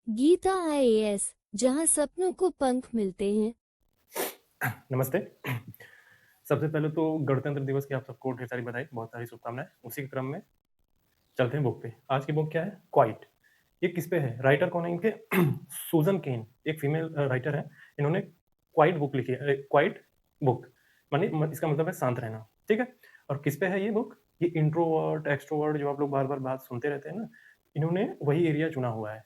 Gita IAS, जहां सपनों को पंख मिलते हैं। नमस्ते। सबसे पहले तो गणतंत्र दिवस की आप सबको ढेर सारी बधाई, बहुत सारी शुभकामनाएं। उसी के क्रम में चलते हैं बुक पे। आज की बुक क्या है? क्वाइट। ये किस पे है? राइटर कौन है इनके? सूजन केन, एक फीमेल राइटर है। इन्होंने क्वाइट बुक लिखी है। क्वाइट बुक मानी इसका मतलब है शांत रहना। ठीक है। और किस पे है ये बुक? ये इंट्रोवर्ट एक्सट्रोवर्ट जो आप लोग बार बार बात सुनते रहते हैं ना, इन्होंने वही एरिया चुना हुआ है।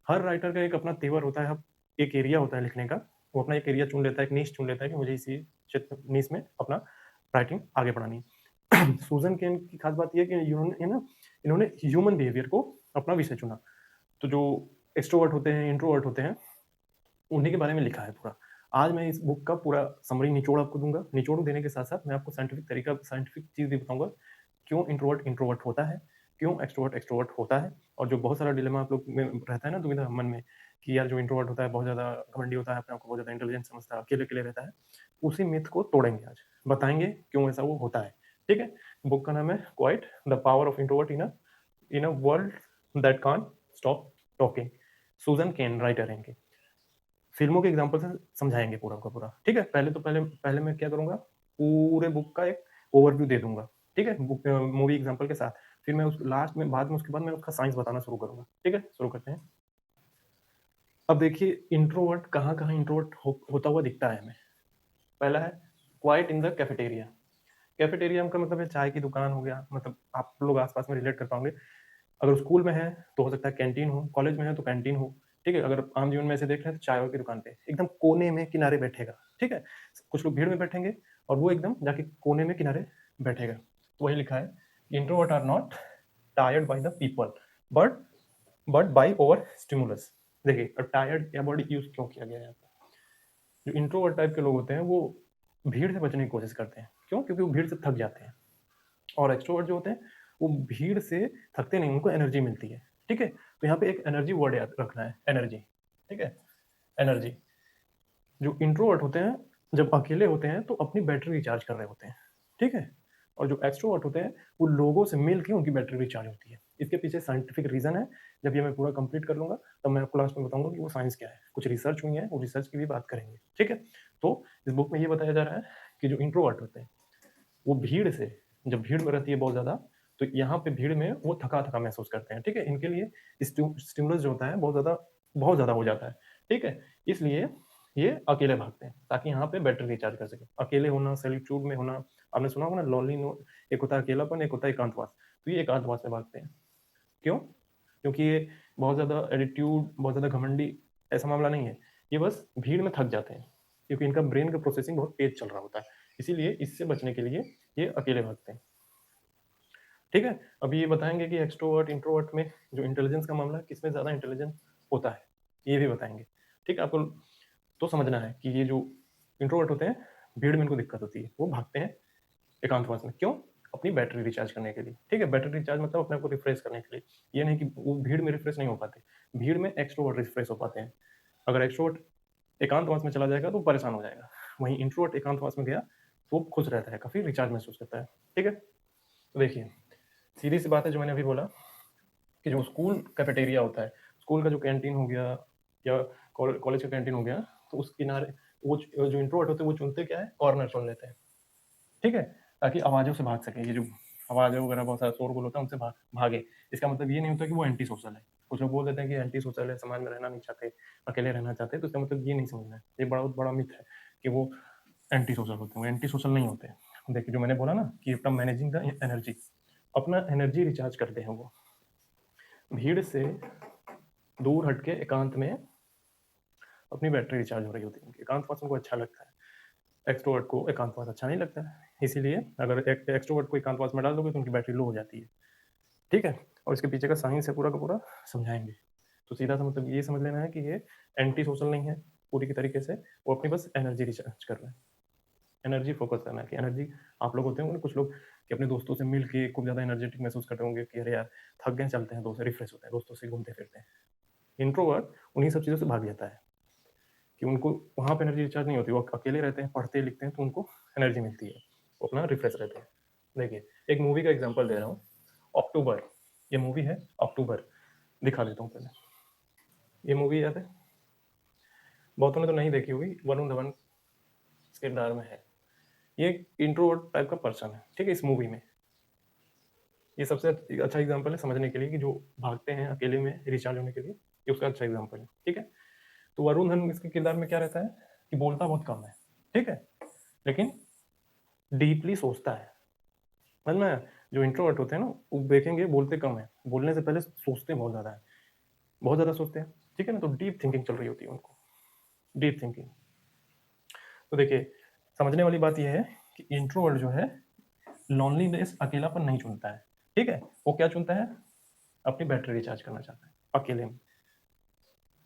हर राइटर का एक अपना तेवर होता है, एक एरिया होता है लिखने का। वो अपना एक एरिया चुन लेता है, एक नीश चुन लेता है कि मुझे इसी क्षेत्र नीश में अपना राइटिंग आगे बढ़ानी है। सूजन केन की खास बात यह है कि इन्होंने ह्यूमन बिहेवियर को अपना विषय चुना। तो जो एक्सट्रोवर्ट होते हैं, इंट्रोवर्ट होते हैं, उन्हीं के बारे में लिखा है पूरा। आज मैं इस बुक का पूरा समरी निचोड़ आपको दूंगा। निचोड़ देने के साथ साथ मैं आपको साइंटिफिक चीज भी बताऊंगा। क्यों इंट्रोवर्ट इंट्रोवर्ट होता है, क्यों एक्सट्रोवर्ट एक्सट्रोवर्ट होता है। और जो बहुत सारा डिलेमा आप लोग में रहता है ना, दुविधा मन में, कि यार जो इंट्रोवर्ट होता है बहुत ज्यादा घमंडी होता है, अपने आप को बहुत ज्यादा इंटेलिजेंट समझता है, अकेले अकेले रहता है। उसी मिथ को तोड़ेंगे आज, बताएंगे क्यों ऐसा वो होता है। ठीक है। बुक का नाम है quite, the power of introvert in a world that can't stop talking. सूजन केन राइटर है इनके। फिल्मों के एग्जांपल से समझाएंगे पूरा का पूरा। ठीक है। पहले मैं क्या करूंगा, पूरे बुक का एक ओवरव्यू दे दूंगा। ठीक है, बुक मूवी एग्जांपल के साथ। फिर मैं उस लास्ट में बाद में उसके बाद मैं उसका साइंस बताना शुरू करूंगा। ठीक है, शुरू करते हैं। अब देखिए, इंट्रोवर्ट कहाँ कहाँ इंट्रोवर्ट होता हुआ दिखता है हमें। पहला है quite in the cafeteria. Cafeteria का मतलब है चाय की दुकान हो गया, मतलब आप लोग आसपास में रिलेट कर पाओगे। अगर स्कूल में है तो हो सकता है कैंटीन हो, कॉलेज में है तो कैंटीन हो। ठीक है। अगर आम जीवन में ऐसे देख रहे हैं तो चाय की दुकान पे एकदम कोने में किनारे बैठेगा। ठीक है। कुछ लोग भीड़ में बैठेंगे और वो एकदम जाके कोने में किनारे बैठेगा। तो वही लिखा है, introvert are not tired by the people, but by over stimulus. देखिए, टायर्ड या बॉडी यूज क्यों किया गया है। जो इंट्रोवर्ट टाइप के लोग होते हैं वो भीड़ से बचने की कोशिश करते हैं। क्यों? क्योंकि वो भीड़ से थक जाते हैं। और एक्सट्रोवर्ट जो होते हैं वो भीड़ से थकते नहीं, उनको एनर्जी मिलती है। ठीक है। तो यहाँ पे एक एनर्जी वर्ड याद रखना है, एनर्जी। ठीक है, एनर्जी। जो इंट्रोवर्ट होते हैं जब अकेले होते हैं तो अपनी बैटरी रिचार्ज कर रहे होते हैं। ठीक है। और जो एक्सट्रोवर्ट होते हैं वो लोगों से मिल के उनकी बैटरी रिचार्ज होती है। इसके पीछे साइंटिफिक रीजन है। जब ये मैं पूरा कंप्लीट कर लूंगा तब मैं आपको लास्ट में बताऊंगा कि वो साइंस क्या है। कुछ रिसर्च हुई है, वो रिसर्च की भी बात करेंगे। ठीक है। तो इस बुक में ये बताया जा रहा है कि जो इंट्रोवर्ट होते हैं वो भीड़ से, जब भीड़ में रहती है बहुत ज्यादा, तो यहाँ पे भीड़ में वो थका थका महसूस करते हैं। ठीक है। इनके लिए स्टिमुलस जो होता है बहुत ज्यादा हो जाता है। ठीक है। इसलिए ये अकेले भागते हैं ताकि यहाँ पे बैटरी रिचार्ज कर सके। अकेले होना, सैल्यूट्यूड में होना, आपने सुना होगा ना, लॉनली नो। एक होता है अकेलापन, एक होता है एकांतवास। तो ये एकांतवास में भागते हैं। क्यों? क्योंकि ये बहुत ज्यादा एटीट्यूड, बहुत ज्यादा घमंडी ऐसा मामला नहीं है। ये बस भीड़ में थक जाते हैं क्योंकि इनका ब्रेन का प्रोसेसिंग बहुत तेज चल रहा होता है। इसीलिए इससे बचने के लिए ये अकेले भागते हैं। ठीक है। अभी ये बताएंगे कि एक्सट्रोवर्ट इंट्रोवर्ट में जो इंटेलिजेंस का मामला है, किसमें ज्यादा इंटेलिजेंस होता है, ये भी बताएंगे। ठीक है। आपको तो समझना है कि ये जो इंट्रोवर्ट होते हैं भीड़ में इनको दिक्कत होती है, वो भागते हैं एकांतवास में। क्यों? अपनी बैटरी रिचार्ज करने के लिए। ठीक है। बैटरी रिचार्ज मतलब अपने आप को रिफ्रेश करने के लिए। ये नहीं कि वो भीड़ में रिफ्रेश नहीं हो पाते। भीड़ में एक्सट्रोवर्ट रिफ्रेश हो पाते हैं। अगर एक्सट्रोवर्ट एकांतवास में चला जाएगा तो परेशान हो जाएगा। वहीं इंट्रोवर्ट एकांतवास में गया तो वो खुश रहता है, काफी रिचार्ज महसूस करता है। ठीक है। तो देखिए, सीधी सी बात है जो मैंने अभी बोला, कि जो स्कूल कैफेटेरिया होता है, स्कूल का जो कैंटीन हो गया या कॉलेज का कैंटीन हो गया, तो उस किनारे वो जो इंट्रोवर्ट होते हैं वो चुनते क्या है, कॉर्नर चुन लेते हैं। ठीक है। ताकि आवाज़ों से भाग सके। ये जो आवाज़ें वगैरह बहुत सारा शोरगुल होता है उनसे भागे। इसका मतलब ये नहीं होता कि वो एंटी सोशल है। कुछ लोग बोल देते हैं कि एंटी सोशल है, समाज में रहना नहीं चाहते, अकेले रहना चाहते हैं। तो इसका मतलब ये नहीं समझना है, ये बहुत बड़ा मिथ है कि वो एंटी सोशल होते हैं। वो एंटी सोशल नहीं होते। देखिए, जो मैंने बोला ना कि अपना मैनेजिंग द एनर्जी, अपना एनर्जी रिचार्ज करते हैं वो भीड़ से दूर हटके एकांत में अपनी बैटरी रिचार्ज हो रही होती है। एकांतवास उनको अच्छा लगता है। एक्सट्रोवर्ट को एकांतवास अच्छा नहीं लगता है। इसीलिए अगर एक्सट्रोवर्ट को एकांतवास में डाल दोगे तो उनकी बैटरी लो हो जाती है। ठीक है। और इसके पीछे का साइंस है पूरा का पूरा, समझाएंगे। तो सीधा सा मतलब ये समझ लेना है कि ये एंटी सोशल नहीं है पूरी की तरीके से। वो अपनी बस एनर्जी रिचार्ज कर रहे हैं। एनर्जी फोकस करना है कि एनर्जी, आप लोग होते होंगे कुछ लोग कि अपने दोस्तों से मिल के खूब ज़्यादा एनर्जेटिक महसूस करते होंगे कि अरे यार थक गए, चलते हैं दोस्त रिफ्रेश होते हैं, दोस्तों से घूमते फिरते हैं। इंट्रोवर्ट उन्हीं सब चीज़ों से भाग जाता है कि उनको वहाँ पे एनर्जी रिचार्ज नहीं होती। वो अकेले रहते हैं, पढ़ते लिखते हैं, तो उनको एनर्जी मिलती है, वो अपना रिफ्रेश रहते हैं। देखिए, एक मूवी का एग्जांपल दे रहा हूँ, अक्टूबर। ये मूवी है अक्टूबर, दिखा देता हूँ पहले। ये मूवी याद है? बहुतों ने तो नहीं देखी होगी, वरुण धवन इस किरदार में है। ये इंट्रोवर्ट टाइप का पर्सन है, ठीक है, इस मूवी में। ये सबसे अच्छा एग्जाम्पल है समझने के लिए कि जो भागते हैं अकेले में रिचार्ज होने के लिए, ये उसका अच्छा एग्जाम्पल है, ठीक है। तो वरुण धवन इसके किरदार में क्या रहता है कि बोलता बहुत कम है, ठीक है, लेकिन डीपली सोचता है। समझ में आया? जो इंट्रोवर्ट होते हैं ना, वो देखेंगे बोलते कम है, बोलने से पहले सोचते बहुत ज़्यादा है, बहुत ज़्यादा सोचते हैं, ठीक है ना। तो डीप थिंकिंग चल रही होती है उनको, डीप थिंकिंग। तो देखिए, समझने वाली बात यह है कि इंट्रोवर्ट जो है लॉनलीनेस, अकेलापन नहीं चुनता है, ठीक है। वो क्या चुनता है? अपनी बैटरी रिचार्ज करना चाहता है अकेले में,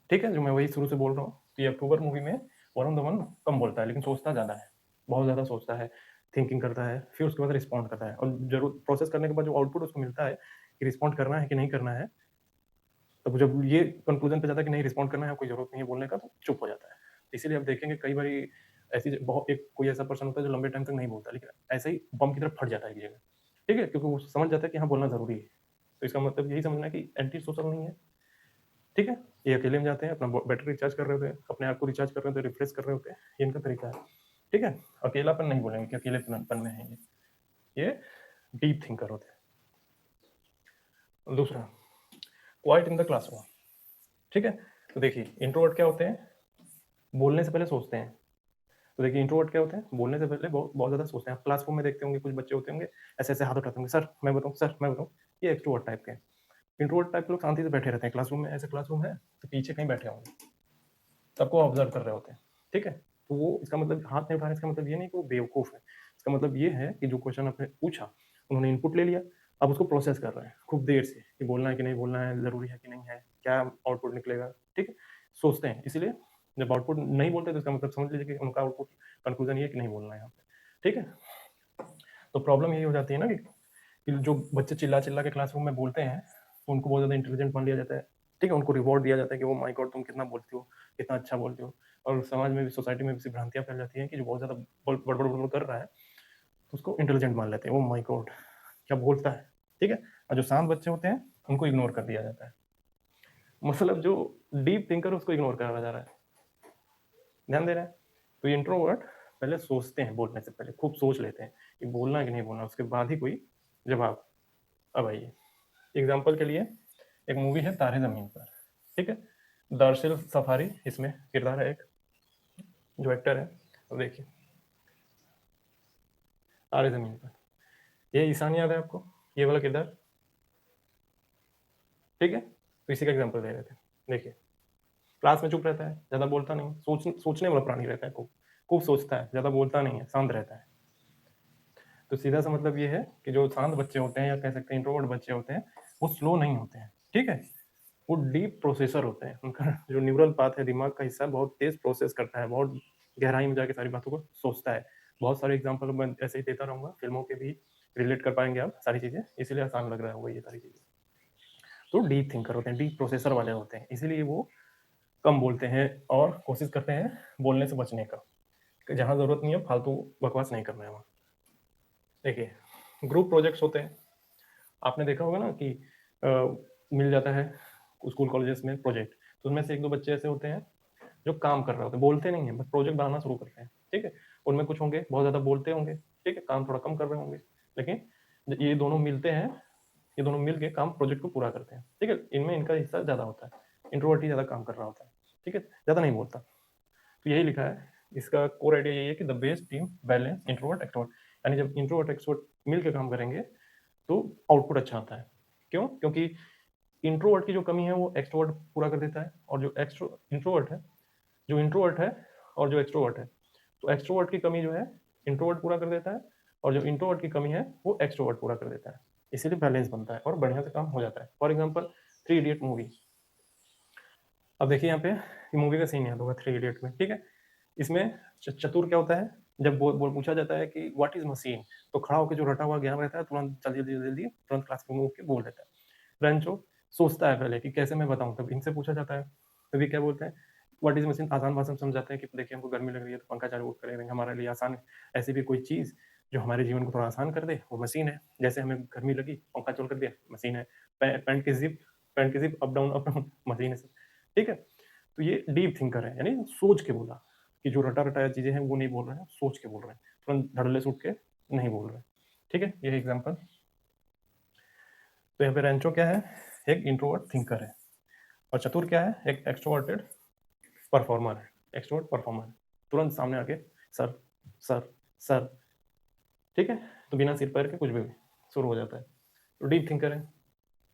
ठीक है। जो मैं वही शुरू से बोल रहा हूँ कि अक्टूबर मूवी में वरुण धवन कम बोलता है लेकिन सोचता ज़्यादा है, बहुत ज़्यादा सोचता है, थिंकिंग करता है, फिर उसके बाद रिस्पॉन्ड करता है, और जरूर प्रोसेस करने के बाद जो आउटपुट उसको मिलता है कि रिस्पॉन्ड करना है कि नहीं करना है, तब जब ये कंक्लूजन पे जाता है कि नहीं रिस्पॉन्ड करना है, कोई जरूरत नहीं है बोलने का, तो चुप हो जाता है। इसीलिए आप देखेंगे कई बार ऐसी बहुत एक कोई ऐसा पर्सन होता है जो लंबे टाइम तक नहीं बोलता, लेकिन ऐसे ही बम की तरफ फट जाता है एक जगह, ठीक है, क्योंकि वो समझ जाता है कि हाँ बोलना जरूरी है। तो इसका मतलब यही समझना है कि एंटी सोशल नहीं है, ठीक है। ये अकेले में जाते हैं, अपना बैटरी रिचार्ज कर रहे होते हैं, अपने आप को रिचार्ज कर रहे होते हैं, रिफ्रेश कर रहे होते हैं, ये इनका तरीका है, ठीक है। अकेलापन नहीं बोलेंगे कि अकेलेपन में है ये डीप थिंकर होते हैं। दूसरा, क्वाइट इन द क्लासरूम, ठीक है। तो देखिए इंट्रोवर्ट क्या होते हैं? बोलने से पहले सोचते हैं। तो देखिए इंट्रोवर्ट क्या होते हैं? बोलने से पहले बहुत बहुत ज़्यादा सोचते हैं। आप क्लासरूम में देखते होंगे कुछ बच्चे होते होंगे, ऐसे-ऐसे हाथ उठाते होंगे, सर मैं बताऊँ, सर मैं बताऊँ। ये एक्सट्रोवर्ट टाइप के हैं। इंट्रोवर्ट टाइप के लोग शांति से बैठे रहते हैं क्लासरूम में, ऐसे क्लासरूम है तो पीछे कहीं बैठे होंगे, सबको ऑब्जर्व कर रहे होते हैं, ठीक है। तो वो इसका मतलब हाथ नहीं उठा रहे, इसका मतलब ये नहीं कि वो बेवकूफ़ है। इसका मतलब ये है कि जो क्वेश्चन आपने पूछा, उन्होंने इनपुट ले लिया, अब उसको प्रोसेस कर रहे हैं खूब देर से कि बोलना है कि नहीं बोलना है, ज़रूरी है कि नहीं है, क्या आउटपुट निकलेगा, ठीक है। सोचते हैं, इसलिए जब आउटपुट नहीं बोलते तो इसका मतलब समझ लीजिए कि उनका आउटपुट कंक्लूजन ये है कि नहीं बोलना है यहाँ पे, ठीक है। तो प्रॉब्लम यही हो जाती है ना कि जो बच्चे चिल्ला चिल्ला के क्लासरूम में बोलते हैं, तो उनको बहुत ज़्यादा इंटेलिजेंट मान लिया जाता है, ठीक है। उनको रिवॉर्ड दिया जाता है कि वो माय गॉड तुम कितना बोलती हो, कितना अच्छा बोलती हो। और समाज में भी, सोसाइटी में भी ऐसी भ्रांतियाँ फैल जाती हैं कि जो बहुत ज़्यादा बड़बड़ कर रहा है, तो उसको इंटेलिजेंट मान लेते हैं, वो माय गॉड क्या बोलता है, ठीक है। और जो शांत बच्चे होते हैं उनको इग्नोर कर दिया जाता है, मतलब जो डीप थिंकर उसको इग्नोर करा जा रहा है। ध्यान दे रहे हैं? तो इंट्रोवर्ट पहले सोचते हैं, बोलने से पहले खूब सोच लेते हैं कि बोलना है कि नहीं बोलना, उसके बाद ही कोई जवाब। अब आइए एग्जाम्पल के लिए, एक मूवी है तारे ज़मीन पर, ठीक है। दरअसल सफारी इसमें किरदार है, एक जो एक्टर है, तो देखिए तारे ज़मीन पर, ये ईशान याद है आपको, ये वाला किरदार, ठीक है। तो इसी का एग्जाम्पल दे रहे थे। देखिए क्लास में चुप रहता है, ज़्यादा बोलता नहीं, सोचने वाला प्राणी रहता है, खूब खूब सोचता है, ज़्यादा बोलता नहीं है, शांत रहता है। तो सीधा सा मतलब ये है कि जो शांत बच्चे होते हैं, या कह सकते हैं इंट्रोवर्ट बच्चे होते हैं, वो स्लो नहीं होते हैं, ठीक है। वो डीप प्रोसेसर होते हैं, उनका जो न्यूरल पाथ है, दिमाग का हिस्सा बहुत तेज प्रोसेस करता है, बहुत गहराई में जाके सारी बातों को सोचता है। बहुत सारे एग्जाम्पल मैं ऐसे ही देता रहूंगा, फिल्मों के भी रिलेट कर पाएंगे आप सारी चीज़ें, इसीलिए आसान लग रहा होगा ये सारी चीज़ें। तो डीप थिंकर होते हैं, डीप प्रोसेसर वाले होते हैं, इसीलिए वो कम बोलते हैं और कोशिश करते हैं बोलने से बचने का, जहाँ ज़रूरत नहीं है फालतू बकवास नहीं करना है वहाँ। देखिए ग्रुप प्रोजेक्ट्स होते हैं, आपने देखा होगा ना कि अ, मिल जाता है स्कूल कॉलेजेस में प्रोजेक्ट, तो उनमें से एक दो बच्चे ऐसे होते हैं जो काम कर रहे होते हैं, बोलते नहीं है, बस प्रोजेक्ट बनाना शुरू करते हैं, ठीक है। उनमें कुछ होंगे बहुत ज़्यादा बोलते होंगे, ठीक है, काम थोड़ा कम कर रहे होंगे, लेकिन ये दोनों मिलते हैं, ये दोनों मिल के काम प्रोजेक्ट को पूरा करते हैं, ठीक है। इनमें इनका हिस्सा ज़्यादा होता है, इंट्रोवर्ट ही ज़्यादा काम कर रहा होता है, ठीक है, ज़्यादा नहीं बोलता। तो यही लिखा है, इसका कोर आइडिया यही है कि the best team balance introvert extrovert, यानी जब इंट्रोवर्ट एक्सट्रोवर्ट मिल के काम करेंगे तो आउटपुट अच्छा आता है। क्यों? क्योंकि इंट्रोवर्ट की जो कमी है वो एक्सट्रोवर्ट पूरा कर देता है, और जो एक्सट्रो इंट्रोवर्ट है, जो इंट्रोवर्ट है और जो एक्सट्रोवर्ट है, तो एक्सट्रोवर्ट की कमी जो है इंट्रोवर्ट पूरा कर देता है, और जो इंट्रोवर्ट की कमी है वो एक्सट्रोवर्ट पूरा कर देता है। इसीलिए बैलेंस बनता है और बढ़िया से काम हो जाता है। For example three idiot movie, अब देखिए यहाँ पे मूवी का सीन याद होगा थ्री इडियट में, ठीक है। इसमें चतुर क्या होता है, जब बोल पूछा जाता है कि व्हाट इज मशीन, तो खड़ा होकर जो रटा हुआ ज्ञान रहता है तुरंत जल्दी जल्दी जल्दी तुरंत क्लास में उठ के बोल देता है। रंचो सोचता है पहले कि कैसे मैं बताऊं, तब इनसे पूछा जाता है, तभी क्या बोलते हैं, व्हाट इज मशीन आसान भाषा में समझाते हैं कि देखिए हमको गर्मी लग रही है तो पंखा चालू करेंगे, हमारे लिए आसान ऐसी भी कोई चीज़ जो हमारे जीवन को थोड़ा आसान कर दे वो मशीन है। जैसे हमें गर्मी लगी पंखा चालू कर दिया, मशीन है। पैंट की जिप अप डाउन मशीन है, ठीक है। तो ये डीप थिंकर है, यानी सोच के बोला कि जो रटा रटाया चीजें हैं वो नहीं बोल रहे हैं, सोच के बोल रहे हैं, तुरंत धड़ल्ले से उठ के नहीं बोल रहे। ठीक है, ये एग्जाम्पल। तो यहाँ पे रेंचो क्या है, एक इंट्रोवर्ट थिंकर है, और चतुर क्या है, एक एक्सट्रोवर्टेड परफॉर्मर है, एक्सट्रोवर्ट परफॉर्मर है, तुरंत सामने आके सर सर सर। ठीक है, तो बिना सिर पैर के कुछ भी शुरू हो जाता है। तो डीप थिंकर है।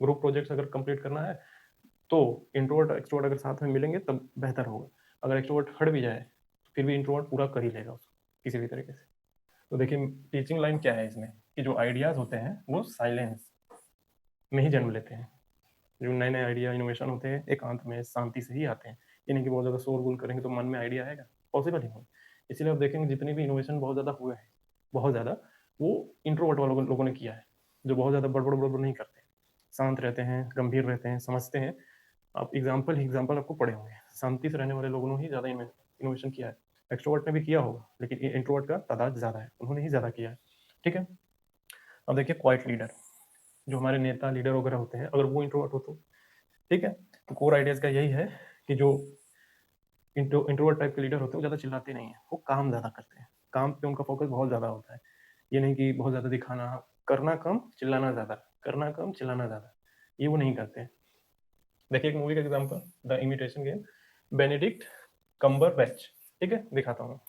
ग्रुप प्रोजेक्ट्स अगर कंप्लीट करना है तो इंट्रोवर्ट एक्सट्रोवर्ट अगर साथ में मिलेंगे तब बेहतर होगा। अगर एक्सट्रोवर्ट हट भी जाए तो फिर भी इंट्रोवर्ट पूरा कर ही लेगा उसको किसी भी तरीके से। तो देखिए टीचिंग लाइन क्या है इसमें, कि जो आइडियाज होते हैं वो साइलेंस में ही जन्म लेते हैं। जो नए नए आइडिया इनोवेशन होते हैं एकांत में शांति से ही आते हैं। ये नहीं कि बहुत ज़्यादा शोरगुल करेंगे तो मन में आइडिया आएगा, पॉसिबल ही नहीं। इसीलिए आप देखेंगे जितने भी इनोवेशन बहुत ज़्यादा हुए हैं, बहुत ज़्यादा वो इंट्रोवर्ट वालों लोगों ने किया है, जो बहुत ज़्यादा बड़बड़ बड़बड़ नहीं करते, शांत रहते हैं, गंभीर रहते हैं, समझते हैं। आप एग्जाम्पल ही एग्जाम्पल आपको पढ़े होंगे, शांति से रहने वाले लोगों ने ही ज़्यादा इनोवेशन किया है। एक्सट्रोवर्ट ने भी किया होगा लेकिन इंट्रोवर्ट का तादाद ज़्यादा है, उन्होंने ही ज़्यादा किया है। ठीक है, अब देखिए क्वाइट लीडर, जो हमारे नेता लीडर वगैरह होते हैं, अगर वो इंट्रोवर्ट हो तो ठीक है। तो कोर आइडियाज का यही है कि जो इंट्रोवर्ट टाइप के लीडर होते हैं वो ज़्यादा चिल्लाते नहीं है, वो काम ज़्यादा करते हैं, काम पे उनका फोकस बहुत ज़्यादा होता है। ये नहीं कि बहुत ज़्यादा दिखाना, करना कम चिल्लाना ज़्यादा, करना कम चिल्लाना ज़्यादा, ये वो नहीं करते। देखिए एक मूवी का example, the imitation game, Benedict Cumberbatch. ठीक है, दिखाता हूँ।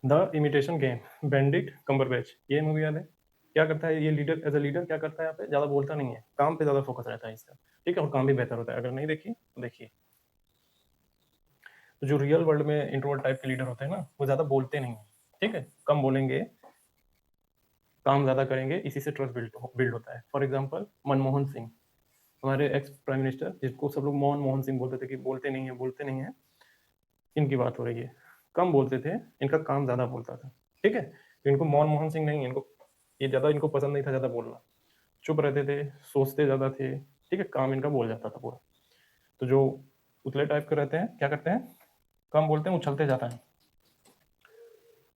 The imitation game, Benedict Cumberbatch, ये मूवी याद है? क्या करता है ये लीडर, एज अ लीडर क्या करता है यहाँ पे, ज़्यादा बोलता नहीं है, काम पे ज़्यादा फोकस रहता है इसका। ठीक है, और काम भी बेहतर होता है। अगर नहीं देखी तो देखिए। तो जो रियल वर्ल्ड में इंट्रोवर्ट टाइप के लीडर होते हैं ना, वो ज़्यादा बोलते नहीं है। ठीक है, कम बोलेंगे, काम ज़्यादा करेंगे, इसी से ट्रस्ट बिल्ड होता है। फॉर एग्जाम्पल मनमोहन सिंह, हमारे एक्स प्राइम मिनिस्टर, जिसको सब लोग मोहन सिंह बोलते थे कि बोलते नहीं है बोलते नहीं है, इनकी बात हो रही है। कम बोलते थे, इनका काम ज़्यादा बोलता था। ठीक है, तो इनको मोहन सिंह नहीं, इनको ये ज़्यादा इनको पसंद नहीं था ज़्यादा बोलना, चुप रहते थे, सोचते ज़्यादा थे। ठीक है, काम इनका बोल जाता था पूरा। तो जो उतले टाइप के रहते हैं क्या करते हैं, कम बोलते हैं, उछलते जाता है,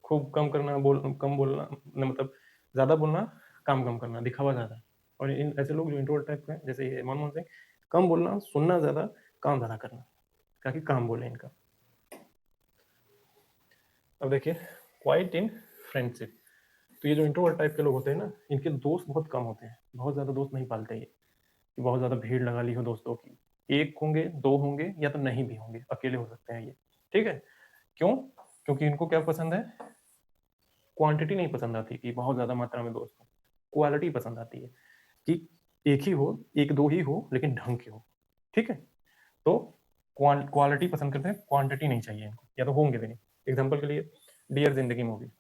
खूब कम करना, कम बोलना, मतलब ज़्यादा बोलना, काम कम करना, दिखावा ज़्यादा। और इन ऐसे लोग जो इंट्रोवर्ट टाइप के हैं, जैसे ये मनमोहन सिंह, कम बोलना, सुनना ज़्यादा, काम ज़्यादा करना, ताकि काम बोले इनका। अब देखिए क्वाइट इन फ्रेंडशिप, तो ये जो इंट्रोवर्ट टाइप के लोग होते हैं ना, इनके दोस्त बहुत कम होते हैं, बहुत ज़्यादा दोस्त नहीं पालते ये, कि बहुत ज़्यादा भीड़ लगा ली हो दोस्तों की। एक होंगे, दो होंगे, या तो नहीं भी होंगे, अकेले हो सकते हैं ये। ठीक है, क्यों? क्योंकि इनको क्या पसंद है, क्वांटिटी नहीं पसंद आती कि बहुत ज़्यादा मात्रा में दोस्त हो, क्वालिटी पसंद आती है कि एक ही हो, एक दो ही हो, लेकिन ढंग के हो। ठीक है, तो क्वालिटी पसंद करते हैं, क्वांटिटी नहीं चाहिए इनको, या तो होंगे भी नहीं। एग्जाम्पल के लिए डियर जिंदगी मूवी,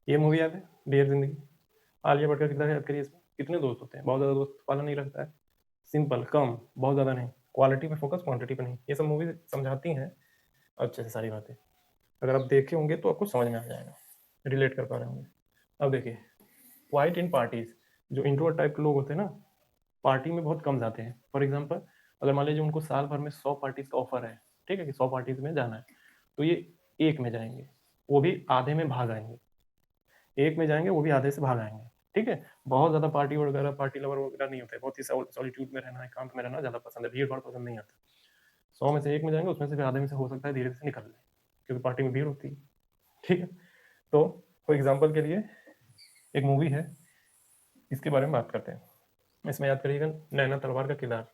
ये मूवी याद है डियर जिंदगी? आलिया भट्ट का किरदार याद करिए, इसमें कितने दोस्त होते हैं, बहुत ज़्यादा दोस्त पाला नहीं रहता है, सिंपल, कम, बहुत ज़्यादा नहीं, क्वालिटी पे फोकस, क्वांटिटी पे नहीं। ये सब मूवी समझाती हैं अच्छे से सारी बातें। अगर आप देखे होंगे तो आपको समझ में आ जाएगा, रिलेट कर पा रहे होंगे। अब देखिए क्वाइट इन पार्टीज, जो इंट्रोवर्ट टाइप के लोग होते हैं ना, पार्टी में बहुत कम जाते हैं। फॉर एग्जाम्पल अगर मान लीजिए उनको साल भर में 100 पार्टीज का ऑफर है, ठीक है, कि 100 पार्टीज में जाना है, तो ये एक में जाएंगे, वो भी आधे में भाग आएंगे, एक में जाएंगे वो भी आधे से भाग आएंगे। ठीक है, बहुत ज़्यादा पार्टी वगैरह, पार्टी लवर वगैरह नहीं होते, बहुत ही सॉलिट्यूड में रहना, एकांत में रहना ज़्यादा पसंद है, भीड़ भाड़ पसंद नहीं आता। 100 में से एक में जाएंगे, उसमें से भी आधे में से हो सकता है धीरे से निकल जाए, क्योंकि पार्टी में भीड़ होती है। ठीक है, तो फॉर एग्जाम्पल के लिए एक मूवी है, इसके बारे में बात करते हैं। इसमें याद करिएगा नैना तलवार का किरदार,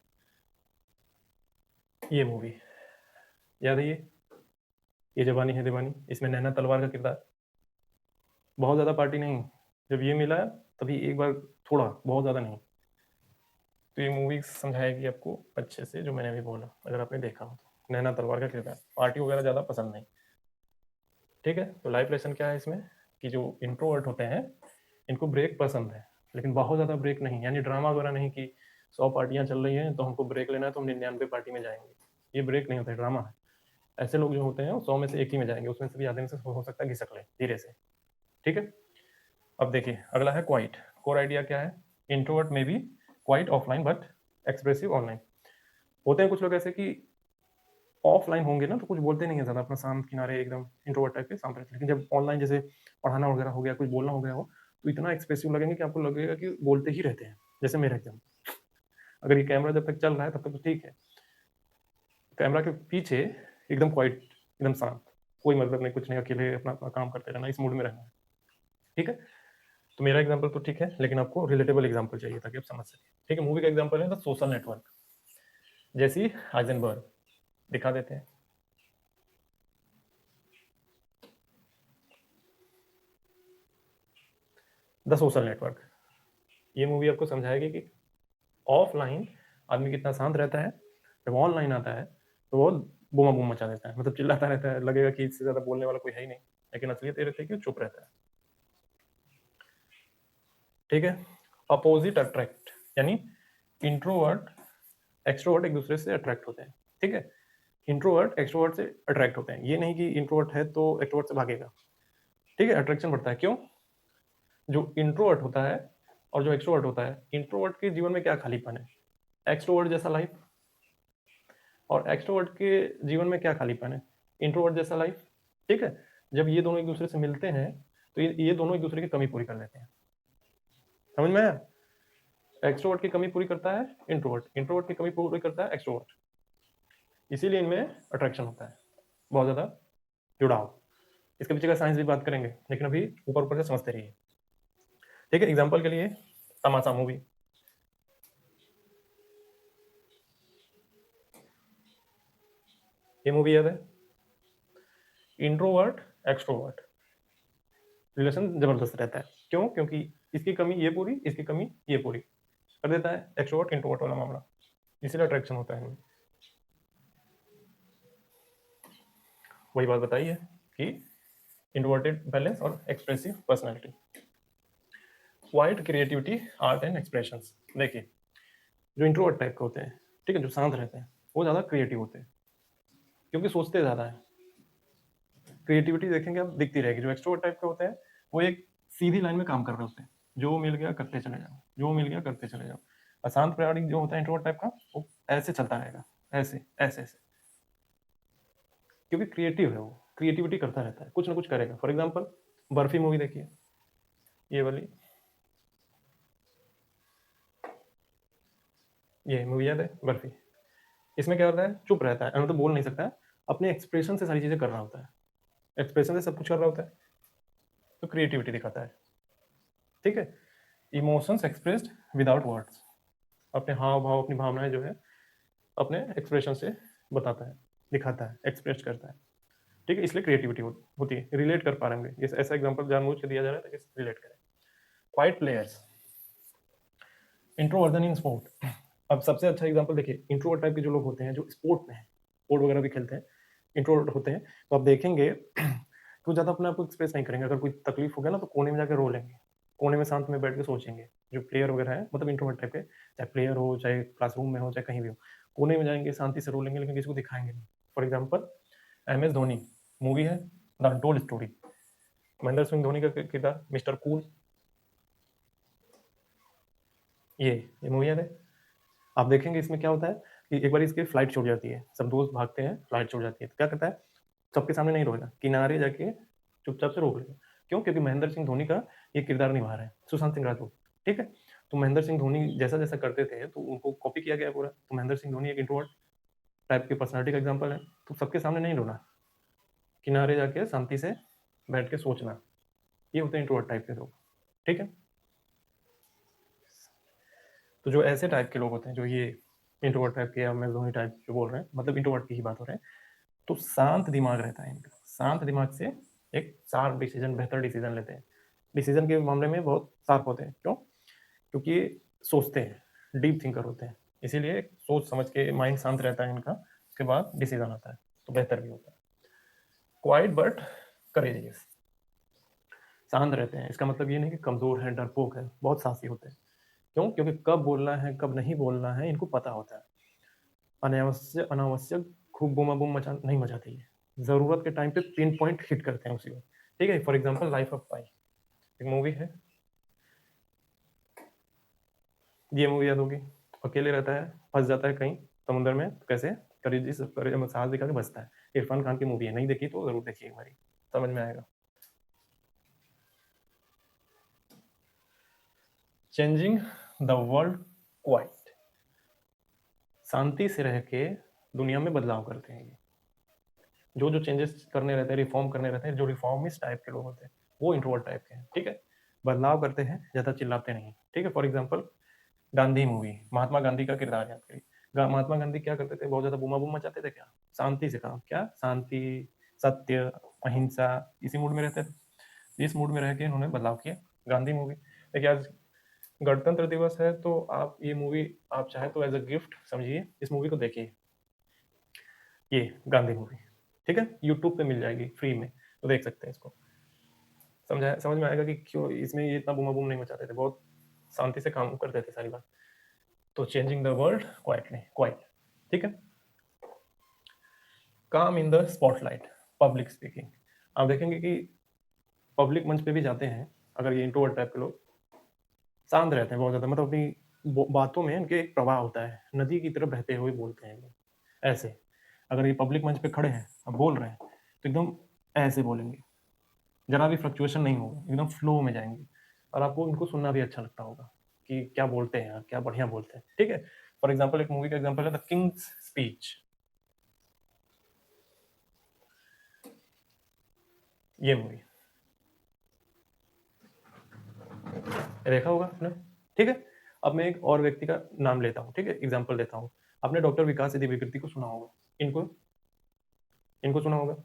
ये मूवी याद है, ये जवानी है दीवानी, इसमें नैना तलवार का किरदार, बहुत ज़्यादा पार्टी नहीं, जब ये मिला तभी एक बार थोड़ा, बहुत ज़्यादा नहीं। तो ये मूवी समझाएगी आपको अच्छे से, जो मैंने अभी बोला, अगर आपने देखा हो तो। नैना तलवार का किरदार, पार्टी वगैरह ज़्यादा पसंद नहीं। ठीक है, तो लाइफ लेसन क्या है इसमें, कि जो इंट्रोवर्ट होते हैं इनको ब्रेक पसंद है, लेकिन बहुत ज़्यादा ब्रेक नहीं, यानी ड्रामा वगैरह नहीं कि 100 पार्टियाँ चल रही हैं तो हमको ब्रेक लेना है तो हम 99 पार्टी में जाएंगे, ये ब्रेक नहीं होता है, ड्रामा है। ऐसे लोग जो होते हैं 100 में से एक ही में जाएंगे, उसमें से भी आधे में से हो सकता है घिसक लें धीरे से। ठीक है, अब देखिए अगला है क्वाइट। कोर आइडिया क्या है, इंट्रोवर्ट में भी quite offline but expressive online. होते हैं कुछ लोग ऐसे कि ऑफलाइन होंगे ना तो कुछ बोलते नहीं है ज़्यादा, अपना शांत किनारे एकदम इंट्रोवर्ट टाइप के शांत रहते हैं। लेकिन जब ऑनलाइन जैसे पढ़ाना वगैरह हो गया, कुछ बोलना हो गया हो, तो इतना एक्सप्रेसिव लगेंगे कि आपको लगेगा कि बोलते ही रहते हैं। जैसे मेरा एग्जाम्पल, अगर ये कैमरा जब तक चल रहा है तब तक तो ठीक है, कैमरा के पीछे एकदम क्वाइट, एकदम शांत, कोई मतलब नहीं, कुछ नहीं, अकेले अपना अपना काम करते रहना, इस मूड में रहना है। ठीक है, तो मेरा एग्जाम्पल तो ठीक है, लेकिन आपको रिलेटेबल एग्जाम्पल चाहिए ताकि आप समझ सकें। ठीक है, मूवी का एग्जाम्पल है द सोशल नेटवर्क, जैसी हाइजेनबर्ग, दिखा देते हैं। द सोशल नेटवर्क, ये मूवी आपको समझाएगी कि ऑफलाइन आदमी कितना शांत रहता है, जब ऑनलाइन आता है तो वो बूमा बूम मचा देता है, मतलब चिल्लाता रहता है, लगेगा कि इससे ज़्यादा बोलने वाला कोई है ही नहीं, लेकिन असलियत ये रहती है कि वो चुप रहता है। ठीक है, अपोजिट अट्रैक्ट, यानी इंट्रोवर्ट एक्सट्रोवर्ट एक दूसरे से अट्रैक्ट होते हैं। ठीक है, इंट्रोवर्ट एक्सट्रोवर्ट से अट्रैक्ट होते हैं, ये नहीं कि इंट्रोवर्ट है तो एक्सट्रोवर्ट से भागेगा। ठीक है, अट्रैक्शन बढ़ता है। क्यों? जो इंट्रोवर्ट होता है और जो एक्सट्रोवर्ट होता है, इंट्रोवर्ट के जीवन में क्या खालीपन है, एक्सट्रोवर्ट जैसा लाइफ, और एक्सट्रोवर्ट के जीवन में क्या खालीपन है, इंट्रोवर्ट जैसा लाइफ। ठीक है, जब ये दोनों एक दूसरे से मिलते हैं तो ये दोनों एक दूसरे की कमी पूरी कर लेते हैं। समझ में आया? एक्सट्रोवर्ट की कमी पूरी करता है इंट्रोवर्ट, इंट्रोवर्ट की कमी पूरी करता है एक्सट्रोवर्ट, इसीलिए इनमें अट्रैक्शन होता है, बहुत ज़्यादा जुड़ाव। इसके पीछे का साइंस भी बात करेंगे, लेकिन अभी ऊपर ऊपर से समझते रहिए। ठीक है, एग्जाम्पल के लिए तमाशा मूवी, ये मूवी याद है? इंट्रोवर्ट एक्सट्रोवर्ट रिलेशन जबरदस्त रहता है। क्यों? क्योंकि इसकी कमी ये पूरी, इसकी कमी ये पूरी कर देता है, एक्सट्रोवर्ट इंट्रोवर्ट वाला मामला, इसीलिए अट्रैक्शन होता है इनमें। वही बात बताई है कि इंट्रोवर्टेड बैलेंस और expressive personality, quite creativity art and expressions. देखिए, जो इंट्रोवर्ट टाइप के होते हैं, ठीक है, जो शांत रहते हैं, वो ज़्यादा क्रिएटिव होते हैं क्योंकि सोचते ज़्यादा है। क्रिएटिविटी देखेंगे आप दिखती रहेगी। जो एक्सट्रोवर्ट टाइप के होते हैं वो एक सीधी लाइन में काम कर रहे होते हैं, जो मिल गया करते चले जाओ, जो मिल गया करते चले जाओ। अशांत प्राणी जो होता है इंट्रोवर्ट टाइप का, वो ऐसे चलता रहेगा, ऐसे ऐसे ऐसे, क्योंकि क्रिएटिव है, वो क्रिएटिविटी करता रहता है, कुछ ना कुछ करेगा। फॉर एग्जाम्पल बर्फी मूवी देखिए, ये वाली, ये मूवी याद है बर्फी? इसमें क्या होता है, चुप रहता है, मतलब बोल नहीं सकता है, अपने एक्सप्रेशन से सारी चीज़ें कर रहा होता है, एक्सप्रेशन से सब कुछ कर रहा होता है, तो क्रिएटिविटी दिखाता है। ठीक है, इमोशंस एक्सप्रेस्ड विदाउट वर्ड्स, अपने हाव भाव, अपनी भावनाएं जो है अपने एक्सप्रेशन से बताता है, दिखाता है, एक्सप्रेस करता है। ठीक है, इसलिए क्रिएटिविटी होती है। रिलेट कर पा रहे होंगे, ये ऐसा एग्जांपल जानबूझ के दिया जा रहा है ताकि रिलेट करें। Quite players, introversion in sport. अब सबसे अच्छा एग्जांपल देखिए, इंट्रोवर्ट टाइप के जो लोग होते हैं, जो स्पोर्ट में है, स्पोर्ट वगैरह भी खेलते हैं, इंट्रोवर्ट होते हैं, तो आप देखेंगे तो ज़्यादा अपने आप को एक्सप्रेस नहीं करेंगे। अगर कोई तकलीफ हो गया ना तो कोने में जाकर रो लेंगे, कोने में शांत में बैठ के सोचेंगे। जो प्लेयर वगैरह है, मतलब इंट्रोवर्ट टाइप के, चाहे प्लेयर हो, चाहे क्लासरूम में हो, चाहे कहीं भी हो, कोने में जाएंगे, शांति से रो लेंगे, लेकिन किसी को दिखाएंगे नहीं। For example MS Dhoni, movie है the untold story, Mahendra Singh Dhoni का किरदार मिस्टर कूल, ये मूवी है। आप देखेंगे इसमें क्या होता है कि एक बार इसकी फ्लाइट छूट जाती है, सब दोस्त भागते हैं, फ्लाइट छूट जाती है, तो क्या करता है, सबके सामने नहीं रोएगा, किनारे जाके चुपचाप से रोक लेगा। क्यों? क्योंकि महेंद्र सिंह धोनी का ये किरदार निभा रहे हैं सुशांत सिंह राजपूत। ठीक है, तो महेंद्र सिंह धोनी जैसा जैसा करते थे तो उनको कॉपी किया गया पूरा। तो महेंद्र सिंह धोनी एक इंट्रोवर्ट टाइप की पर्सनालिटी का एग्जाम्पल है, तो सबके सामने नहीं रोना, किनारे जाके शांति से बैठ के सोचना, ये होते हैं इंट्रोवर्ट टाइप के लोग। ठीक है, तो जो ऐसे टाइप के लोग होते हैं, जो ये इंट्रोवर्ट टाइप के या मैं धोनी टाइप जो बोल रहे हैं, मतलब इंट्रोवर्ट की ही बात हो रहे हैं, तो शांत दिमाग रहता है इनका, शांत दिमाग से एक शार्प डिसीजन, बेहतर डिसीजन लेते हैं, डिसीजन के मामले में बहुत शार्प होते हैं। क्यों? क्योंकि ये सोचते हैं, डीप थिंकर होते हैं, इसीलिए सोच समझ के माइंड शांत रहता है इनका, उसके बाद डिसीजन आता है तो बेहतर भी होता है। क्वाइट बट करेजियस, शांत रहते हैं, इसका मतलब ये नहीं कि कमजोर है, डरपोक है, बहुत साहसी होते हैं। क्यों? क्योंकि कब बोलना है कब नहीं बोलना है इनको पता होता है। अनावश्यक अनावश्यक खूब बूमा बूम मचा नहीं मचाते ये, जरूरत के टाइम पे पिन पॉइंट हिट करते हैं उसी को। ठीक है, फॉर एग्जाम्पल लाइफ ऑफ पाई, एक मूवी है, ये मूवी याद होगी। अकेले रहता है, फंस जाता है कहीं समुद्र में, तो कैसे कलेजी से साहस दिखा के बचता है। इरफान खान की मूवी है, नहीं देखी तो जरूर देखिए एक बारी, समझ में आएगा। चेंजिंग द वर्ल्ड क्वाइट, शांति से रह के दुनिया में बदलाव करते हैं ये। जो चेंजेस करने रहते हैं, रिफॉर्म करने रहते हैं, जो रिफॉर्मिस्ट टाइप के लोग होते हैं वो इंट्रोवर्ट टाइप के हैं, ठीक है। बदलाव करते हैं, ज़्यादा चिल्लाते नहीं, ठीक है। For example Gandhi movie, Mahatma Gandhi का किरदार याद करिए। महात्मा गांधी क्या करते थे, बहुत ज़्यादा बूमा बूम मचाते थे क्या? शांति से काम, क्या शांति, सत्य, अहिंसा, इसी मूड में रहते थे। इस मूड में रह के इन्होंने बदलाव किया, गांधी मूवी। देखिए आज गणतंत्र दिवस है तो आप ये मूवी, आप चाहे तो एज अ गिफ्ट समझिए, इस मूवी को देखिए, ये गांधी मूवी, ठीक है। यूट्यूब पे मिल जाएगी फ्री में, तो देख सकते हैं इसको। समझ में आएगा कि क्यों इसमें ये इतना बूमा बूम नहीं मचाते थे, बहुत शांति से काम करते थे सारी बात। तो changing the world quietly, quite, ठीक है। काम in the spotlight, public speaking. आप देखेंगे कि पब्लिक मंच पे भी जाते हैं, अगर ये इंट्रोवर्ट टाइप के लोग शांत रहते हैं बहुत ज़्यादा, मतलब अपनी बातों में उनके एक प्रवाह होता है, नदी की तरफ बहते हुए बोलते हैं ऐसे। अगर ये पब्लिक मंच पे खड़े हैं, अब बोल रहे हैं, तो एकदम ऐसे बोलेंगे, जरा भी फ्लक्चुएशन नहीं होगा, एकदम फ्लो में जाएंगे, और आपको उनको सुनना भी अच्छा लगता होगा कि क्या बोलते हैं यार, क्या बढ़िया बोलते हैं, ठीक है। फॉर एग्जाम्पल एक मूवी का एग्जाम्पल है द किंग्स स्पीच, ये मूवी देखा होगा आपने, ठीक है। अब मैं एक और व्यक्ति का नाम लेता हूँ, ठीक है, एग्जाम्पल देता हूँ। आपने डॉक्टर विकास सिद्धि विकृति को सुना होगा, इनको इनको सुना होगा।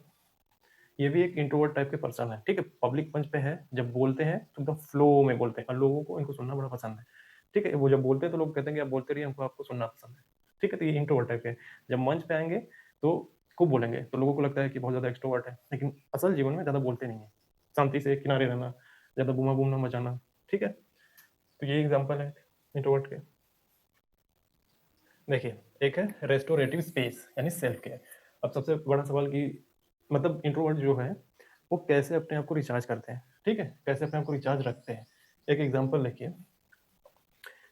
ये भी एक इंट्रोवर्ट टाइप के पर्सन है, ठीक है। पब्लिक मंच पे है, जब बोलते हैं तो एकदम फ्लो में बोलते हैं, और लोगों को इनको सुनना बड़ा पसंद है, ठीक है। वो जब बोलते हैं तो लोग कहते हैं कि आप बोलते रहिए, हमको आपको सुनना पसंद है, ठीक है। तो ये इंट्रोवर्ट टाइप के हैं। जब मंच पे आएंगे तो खूब बोलेंगे, तो लोगों को लगता है कि बहुत ज़्यादा एक्सट्रोवर्ट है, लेकिन असल जीवन में ज़्यादा बोलते नहीं है, शांति से किनारे रहना, ज़्यादा बूमा बूम ना मचाना, ठीक है। तो ये एग्जाम्पल है इंट्रोवर्ट के। देखिए एक है रेस्टोरेटिव स्पेस, यानी सेल्फ केयर। अब सबसे बड़ा सवाल कि मतलब इंट्रोवर्ट जो है वो कैसे अपने आप को रिचार्ज करते हैं, ठीक है, कैसे अपने आप को रिचार्ज रखते हैं। एक एग्जांपल देखिए,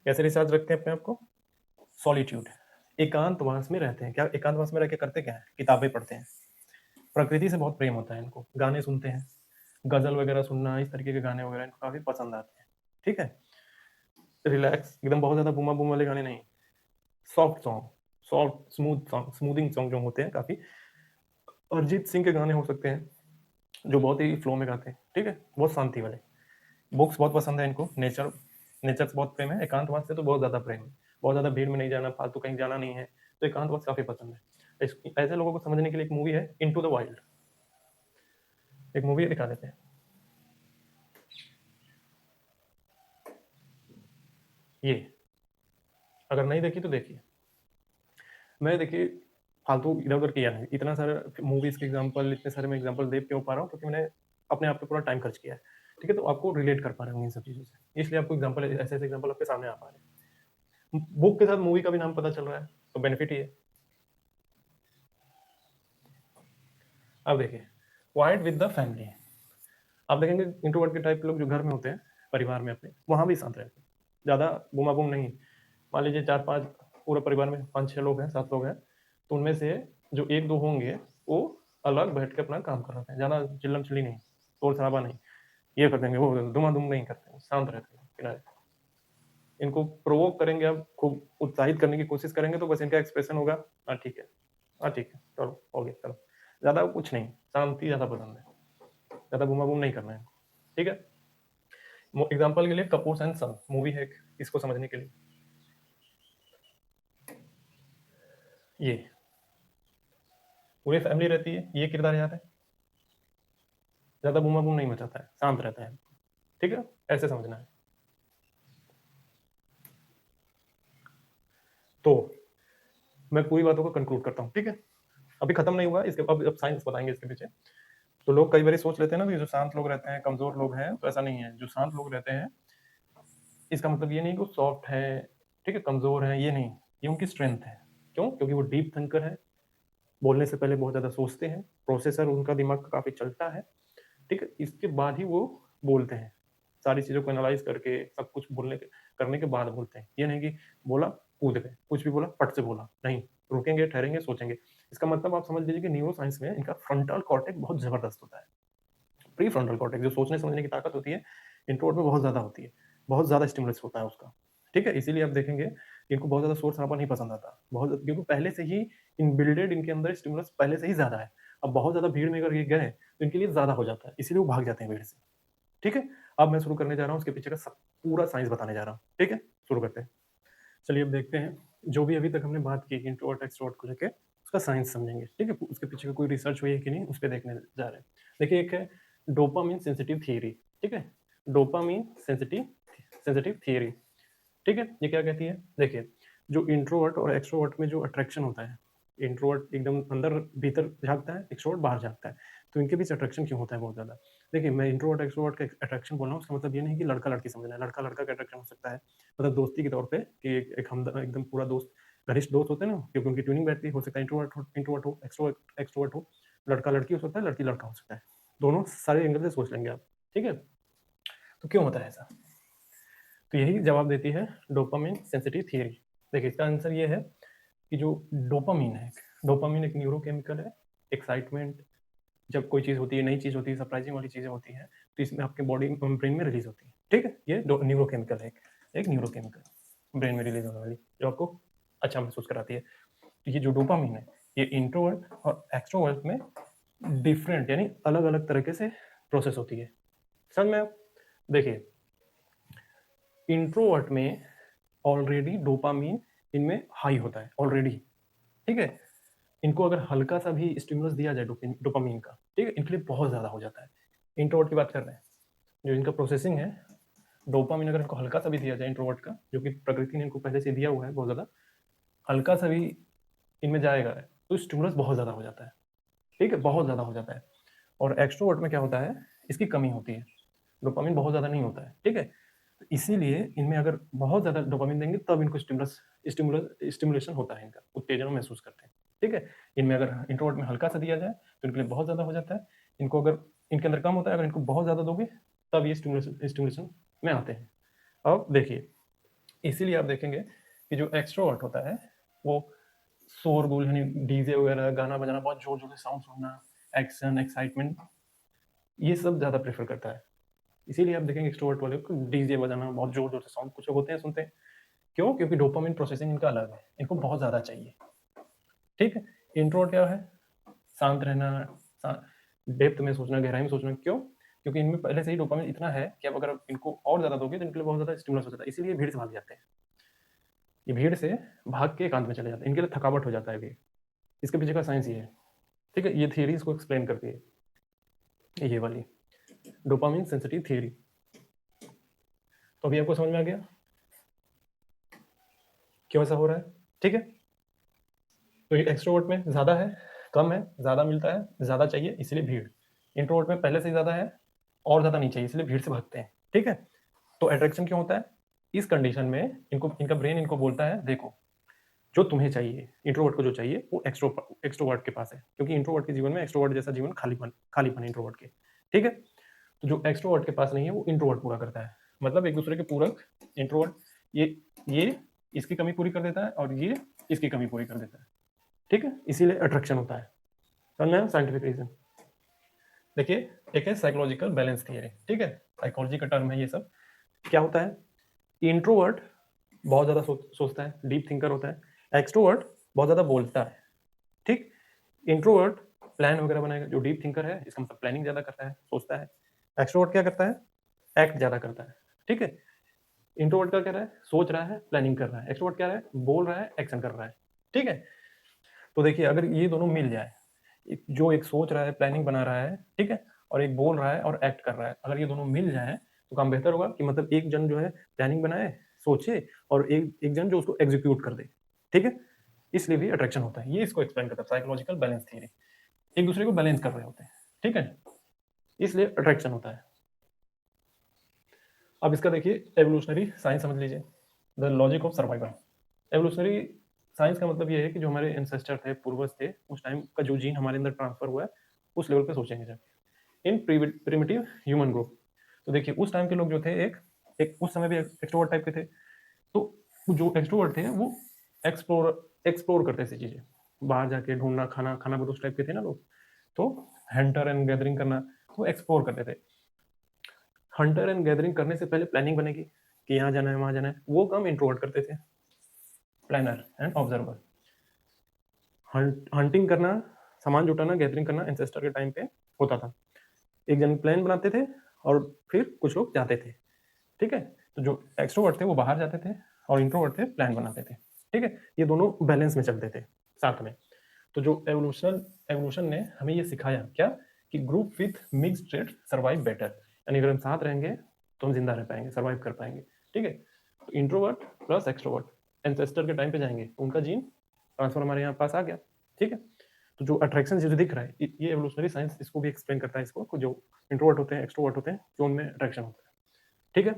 कैसे रिचार्ज रखते हैं अपने आप को। सॉलिट्यूड, एकांतवास में रहते हैं। क्या एकांतवास में रह के करते क्या है? किताबें पढ़ते हैं, प्रकृति से बहुत प्रेम होता है इनको, गाने सुनते हैं, गजल वगैरह सुनना, इस तरीके के गाने वगैरह इनको काफी पसंद आते हैं, ठीक है। रिलैक्स, एकदम बहुत ज्यादा बूमा बूम वाले गाने नहीं, soft song, soft smooth song, smoothing song जो होते हैं काफी, अरिजीत सिंह के गाने हो सकते हैं जो बहुत ही फ्लो में गाते हैं, ठीक है, बहुत शांति वाले। बुक्स बहुत पसंद है इनको, नेचर से बहुत प्रेम है, एकांतवास से तो बहुत ज़्यादा प्रेम है, बहुत ज़्यादा भीड़ में नहीं जाना, फालतू कहीं जाना नहीं है, तो एकांतवास काफ़ी पसंद है। ऐसे लोगों को समझने के लिए एक मूवी है इनटू द वाइल्ड, एक मूवी दिखा देते हैं ये, अगर नहीं देखी तो देखिए। मैं देखिए फालतू इधर उधर किया है, इतना सारा मूवीज के एग्जाम्पल, इतने सारे मैं एग्जाम्पल दे क्यों पा रहा हूँ, क्योंकि मैंने अपने आप पे पूरा टाइम खर्च किया है, ठीक है। तो आपको रिलेट कर पा रहे होंगे इन सब चीज़ों से, इसलिए आपको एग्जाम्पल, ऐसे ऐसे एग्जाम्पल आपके सामने आ पा रहे हैं। बुक के साथ मूवी का भी नाम पता चल रहा है, तो बेनिफिट ही है। अब देखिए क्वाइट विद द फैमिली, आप देखेंगे इंट्रोवर्ट के टाइप के लोग जो घर में होते हैं, परिवार में अपने, वहाँ भी शांत रहते हैं, ज़्यादा बूमा बूम नहीं। मान लीजिए 4-5, पूरे परिवार में 5-6 लोग हैं, 7 लोग हैं, तो उनमें से जो 1-2 होंगे वो अलग बैठ के अपना काम कर रहे हैं, ज़्यादा चिल्लम चिल्ली नहीं, शोर शराबा नहीं, ये कर देंगे वो दुमा दुम नहीं करते हैं, शांत रहते हैं किनारे। इनको प्रोवोक करेंगे, आप खूब उत्साहित करने की कोशिश करेंगे तो बस इनका एक्सप्रेशन होगा, हाँ ठीक है, हाँ ठीक है, चलो हो गया, चलो। ज़्यादा कुछ नहीं, शांति ज़्यादा पसंद है, ज़्यादा बूमा बूम नहीं करना है, ठीक है। एग्जाम्पल के लिए कपूर एंड सन मूवी है, इसको समझने के लिए ये पूरी फैमिली रहती है, ये किरदार याद है, ज़्यादा बूमा बूम नहीं मचाता है, शांत रहता है, ठीक है, ऐसे समझना है। तो मैं पूरी बातों को कंक्लूड करता हूँ, ठीक है। अभी खत्म नहीं हुआ, इसके अब साइंस बताएंगे इसके पीछे। तो लोग कई बार सोच लेते हैं ना कि जो शांत लोग रहते हैं कमजोर लोग हैं, तो ऐसा नहीं है। जो शांत लोग रहते हैं इसका मतलब ये नहीं कि वो सॉफ्ट है, ठीक है, कमजोर है, ये नहीं, ये उनकी स्ट्रेंथ है। क्यों? क्योंकि वो डीप थिंकर है, बोलने से पहले बहुत ज्यादा सोचते हैं, प्रोसेसर उनका दिमाग का काफी चलता है, ठीक है, इसके बाद ही वो बोलते हैं, सारी चीज़ों को एनालाइज करके सब कुछ बोलने के करने के बाद बोलते हैं। ये नहीं कि बोला कूद गए, कुछ भी बोला पट से बोला, नहीं, रुकेंगे, ठहरेंगे, सोचेंगे। इसका मतलब आप समझ लीजिए कि न्यूरो साइंस में इनका फ्रंटल कॉर्टेक्स बहुत ज़बरदस्त होता है। प्री फ्रंटल कॉर्टेक्स जो सोचने समझने की ताकत होती है, इंट्रोवर्ट में बहुत ज़्यादा होती है। बहुत ज़्यादा स्टिमुलस होता है उसका। ठीक है? इसीलिए आप देखेंगे कि इनको बहुत ज़्यादा शोर-शराबा नहीं पसंद आता। बहुत क्योंकि पहले से ही इनबिल्टेड इनके अंदर स्टिमुलस पहले से ही ज़्यादा है। अब बहुत ज़्यादा भीड़ में अगर ये गए, तो इनके लिए ज़्यादा हो जाता है, इसीलिए वो भाग जाते हैं भीड़ से। ठीक है? अब मैं शुरू करने जा रहा हूँ, उसके पीछे का सब पूरा साइंस बताने जा रहा हूँ। ठीक है? शुरू करते हैं। चलिए अब देखते हैं, जो भी अभी तक हमने बात की इंट्रोवर्ट, एक्सट्रोवर्ट को लेके, उसका साइंस समझेंगे। ठीक है? उसके पीछे का कोई रिसर्च हुई है कि नहीं, उस पे देखने जा रहे हैं। देखिए, एक है डोपामाइन सेंसिटिव थियरी। ठीक है? Dopamine sensitive sensitive theory. ठीक है? ये क्या कहती है? देखिए, जो इंट्रोवर्ट और एक्सट्रोवर्ट में जो अट्रैक्शन होता है, इंट्रोवर्ट एकदम अंदर भीतर झाँकता है, एक्सट्रोवर्ट बाहर झाँकता है। तो इनके बीच अट्रैक्शन क्यों होता है बहुत ज़्यादा? देखिए, मैं इंट्रोवर्ट, एक्सट्रोवर्ट का अट्रैक्शन बोल रहा हूँ, उसका मतलब ये नहीं कि लड़का-लड़की समझना है। लड़का-लड़का का अट्रैक्शन हो सकता है, मतलब दोस्ती के तौर पे कि एक एकदम पूरा दोस्त, घनिष्ठ दोस्त होते हैं ना, क्योंकि उनकी ट्यूनिंग बैठती है। हो सकता है इंट्रोवर्ट हो, एक्सट्रोवर्ट हो, लड़का-लड़की हो सकता है, लड़की-लड़का हो सकता है। दोनों सारे एंगल से सोच लेंगे आप। ठीक है? तो क्यों होता है ऐसा? तो यही जवाब देती है डोपामाइन सेंसिटिव थियरी। देखिए, इसका आंसर ये है कि जो डोपामाइन एक न्यूरोकेमिकल है। एक्साइटमेंट, जब कोई चीज़ होती है, नई चीज़ होती है, सरप्राइजिंग वाली चीज़ें होती हैं, तो इसमें आपके बॉडी ब्रेन में रिलीज़ होती है। ठीक है? ये न्यूरोकेमिकल है, एक न्यूरोकेमिकल ब्रेन में रिलीज़ होने वाली, जो आपको अच्छा महसूस कराती है। तो ये जो डोपामाइन है, ये इंट्रोवर्ट और एक्सट्रोवर्ट में डिफरेंट यानी अलग-अलग तरीके से प्रोसेस होती है। समझ में आया? देखिए, इंट्रोवर्ट में ऑलरेडी डोपामाइन इनमें हाई होता है ऑलरेडी। ठीक है? इनको अगर हल्का सा भी स्टिमुलस दिया जाए डोपामाइन का, ठीक है, इनके लिए बहुत ज़्यादा हो जाता है। इंट्रोवर्ट की बात कर रहे हैं, जो इनका प्रोसेसिंग है, डोपामाइन अगर इनको हल्का सा भी दिया जाए इंट्रोवर्ट का, जो कि प्रकृति ने इनको पहले से दिया हुआ है बहुत ज़्यादा, हल्का सा भी इनमें जाएगा तो स्टिमुलस बहुत ज़्यादा हो जाता है। ठीक है? बहुत ज़्यादा हो जाता है। और एक्सट्रोवर्ट में क्या होता है, इसकी कमी होती है, डोपामाइन बहुत ज़्यादा नहीं होता है। ठीक है? तो इसीलिए इनमें अगर बहुत ज़्यादा डोपामाइन देंगे, तब इनको स्टिमुलेशन होता है, इनका उत्तेजना महसूस करते हैं। ठीक है? इनमें अगर इंट्रोवर्ट में हल्का सा दिया जाए, तो इनके लिए बहुत ज़्यादा हो जाता है। इनको अगर इनके अंदर कम होता है, अगर इनको बहुत ज़्यादा दोगे, तब ये स्टिमुलेशन में आते हैं। अब देखिए, इसीलिए आप देखेंगे कि जो एक्सट्रोवर्ट होता है, वो शोरगुल यानी डीजे वगैरह, गाना बजाना, बहुत ज़ोर-ज़ोर से साउंड सुनना, एक्शन, एक्साइटमेंट, ये सब ज़्यादा प्रेफ़र करता है। इसीलिए आप देखेंगे एक्सट्रोवर्ट वाले को डीजे बजाना, बहुत ज़ोर-ज़ोर से साउंड, कुछ लोग होते हैं सुनते हैं। क्यों? क्योंकि डोपामाइन प्रोसेसिंग इनका अलग है, इनको बहुत ज़्यादा चाहिए। ठीक है? इंट्रोवर्ट क्या है? शांत रहना, शा डेप्थ में सोचना, गहराई में सोचना। क्यों? क्योंकि इनमें पहले से ही डोपामाइन इतना है कि अब अगर आप इनको और ज़्यादा दोगे, तो इनके लिए बहुत ज़्यादा स्टिमुलस हो जाता है, इसीलिए भीड़ से भाग जाते हैं। ये भीड़ से भाग के एकांत में चले जाते हैं, इनके लिए थकावट हो जाता है भीड़। इसके पीछे का साइंस ये है। ठीक है? ये थियरी इसको एक्सप्लेन करती है, ये वाली डोपामाइन सेंसिटिव थियरी। तो अभी आपको समझ में आ गया क्यों ऐसा हो रहा है? ठीक है? तो ये एक्सट्रोवर्ट में ज़्यादा है, कम है, ज़्यादा मिलता है, ज़्यादा चाहिए, इसलिए भीड़। इंट्रोवर्ट में पहले से ही ज़्यादा है और ज़्यादा नहीं चाहिए, इसलिए भीड़ से भागते हैं। ठीक है? तो अट्रैक्शन क्यों होता है? इस कंडीशन में इनका ब्रेन इनको बोलता है, देखो, जो तुम्हें चाहिए, इंट्रोवर्ट को जो चाहिए, वो एक्सट्रोवर्ट के पास है, क्योंकि इंट्रोवर्ट के जीवन में एक्सट्रोवर्ट जैसा जीवन खालीपन है इंट्रोवर्ट के। ठीक है? तो जो एक्सट्रोवर्ट के पास नहीं है, वो इंट्रोवर्ट पूरा करता है। मतलब एक दूसरे के पूरक। इंट्रोवर्ट ये इसकी कमी पूरी कर देता है और ये इसकी कमी पूरी कर देता है। ठीक है? इसीलिए अट्रैक्शन होता है। समझ में आया साइंटिफिक रीजन? देखिए, एक है साइकोलॉजिकल बैलेंस थियरी। ठीक है? साइकोलॉजी का टर्म है ये सब। क्या होता है? इंट्रोवर्ट बहुत ज़्यादा सोचता है, डीप थिंकर होता है। एक्सट्रोवर्ट बहुत ज़्यादा बोलता है। ठीक? इंट्रोवर्ट प्लान वगैरह बनाएगा, जो डीप थिंकर है, इसका मतलब प्लानिंग ज़्यादा करता है, सोचता है। एक्सट्रोवर्ट क्या करता है? एक्ट ज़्यादा करता है। ठीक है? इंट्रोवर्ट क्या कर रहा है? सोच रहा है, प्लानिंग कर रहा है। एक्सट्रोवर्ट क्या है? बोल रहा है, एक्शन कर रहा है। ठीक है? तो देखिए, अगर ये दोनों मिल जाए, जो एक सोच रहा है, प्लानिंग बना रहा है, ठीक है, और एक बोल रहा है और एक्ट कर रहा है, अगर ये दोनों मिल जाए, तो काम बेहतर होगा कि मतलब एक जन जो है प्लानिंग बनाए, सोचे, और एक जन जो उसको एग्जीक्यूट कर दे। ठीक है? इसलिए भी अट्रैक्शन होता है। ये इसको एक्सप्लेन करता है साइकोलॉजिकल बैलेंस थियरी। एक दूसरे को बैलेंस कर रहे होते हैं। ठीक है? इसलिए अट्रैक्शन होता है। अब इसका देखिए एवोल्यूशनरी साइंस समझ लीजिए, the logic of survival. Evolutionary science का मतलब ये है कि जो हमारे एंसेस्टर थे, पूर्वज थे, उस टाइम का जो जीन हमारे अंदर ट्रांसफर हुआ है, उस लेवल पे सोचेंगे जाके। इन प्रिमिटिव ह्यूमन ग्रुप, तो देखिए उस टाइम के लोग जो थे, एक उस समय भी एक्सट्रोवर्ट टाइप के थे। तो जो एक्सट्रोवर्ट थे, वो एक्सप्लोर करते थे चीज़ें, बाहर जाके ढूँढना, खाना खाना भी तो उस टाइप के थे ना लोग, तो हंटर एंड गैदरिंग करना, वो एक्सप्लोर करते थे। हंटर एंड गैदरिंग करने से पहले प्लानिंग बनेगी कि यहाँ जाना है, वहाँ जाना है, वो काम इंट्रोवर्ट करते थे, प्लानर एंड ऑब्जर्वर। हंटिंग करना, सामान जुटाना, गैदरिंग करना एंसेस्टर के टाइम पे होता था। एक जन प्लान बनाते थे और फिर कुछ लोग जाते थे, ठीक है। तो जो एक्सट्रोवर्ट थे वो बाहर जाते थे और इंट्रोवर्ट थे प्लान बनाते थे, ठीक है। ये दोनों बैलेंस में चलते थे साथ में। तो जो एवोल्यूशन ने हमें ये सिखाया क्या, कि group with mixed trade survive better, यानी अगर हम साथ रहेंगे तो हम जिंदा रह पाएंगे, सर्वाइव कर पाएंगे, ठीक है। तो इंट्रोवर्ट प्लस एक्सट्रोवर्ट एंसेस्टर के टाइम पे जाएंगे तो उनका जीन ट्रांसफर हमारे यहाँ पास आ गया, ठीक है। तो जो अट्रैक्शन जो दिख रहा है ये एवोल्यूशनरी साइंस इसको भी एक्सप्लेन करता है, इसको जो इंट्रोवर्ट होते हैं एक्सट्रोवर्ट होते हैं जो उनमें अट्रैक्शन होता है, ठीक है।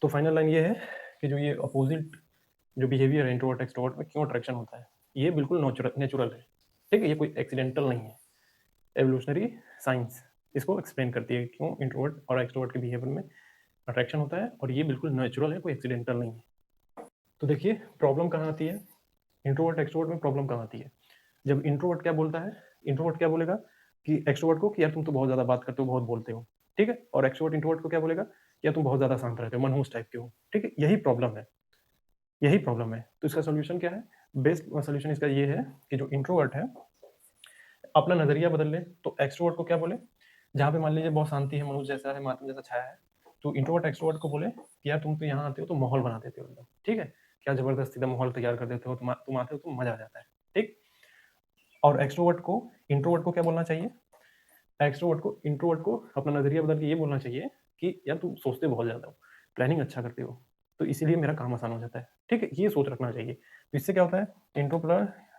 तो फाइनल लाइन ये है कि जो ये अपोजिट जो बिहेवियर है इंट्रोवर्ट एक्सट्रोवर्ट में क्यों अट्रैक्शन होता है, ये बिल्कुल नेचुरल है, ठीक है। ये कोई एक्सीडेंटल नहीं है। एवोल्यूशनरी साइंस इसको एक्सप्लेन करती है क्यों इंट्रोवर्ट और एक्सट्रोवर्ट के बिहेवियर में अट्रैक्शन होता है, और ये बिल्कुल नेचुरल है, कोई एक्सीडेंटल नहीं है। तो देखिए प्रॉब्लम कहाँ आती है, इंट्रोवर्ट एक्सट्रोवर्ट में प्रॉब्लम कहाँ आती है। जब इंट्रोवर्ट क्या बोलता है, इंट्रोवर्ट क्या बोलेगा कि एक्सट्रोवर्ट को कि यार तुम तो बहुत ज़्यादा बात करते हो, बहुत बोलते हो, ठीक है। और एक्सट्रोवर्ट इंट्रोवर्ट को क्या बोलेगा कि यार तुम बहुत ज़्यादा शांत रहते हो, मनहूस टाइप के हो, ठीक है। यही प्रॉब्लम है, यही प्रॉब्लम है। तो इसका सोल्यूशन क्या है, बेस्ट सोल्यूशन इसका ये है कि जो इंट्रोवर्ट है अपना नजरिया बदल ले। तो एक्सट्रोवर्ट को क्या बोले, जहाँ पे मान लीजिए बहुत शांति है, मनुष्य जैसा है, मातम जैसा छाया है, तो इंट्रोवर्ट एक्सट्रोवर्ट को बोले कि यार तुम तो यहाँ आते हो तो माहौल बना देते हो एकदम, ठीक है। क्या जबरदस्ती का माहौल तैयार कर देते हो, तुम आते हो तो मजा आ जाता है, ठीक। और एक्सट्रोवर्ट को इंट्रोवर्ट को क्या बोलना चाहिए, एक्सट्रोवर्ट को इंट्रोवर्ट को अपना नजरिया बदल के ये बोलना चाहिए कि यार तुम सोचते बहुत ज्यादा हो, प्लानिंग अच्छा करते हो, तो इसीलिए मेरा काम आसान हो जाता है, ठीक है। ये सोच रखना चाहिए। तो इससे क्या होता है,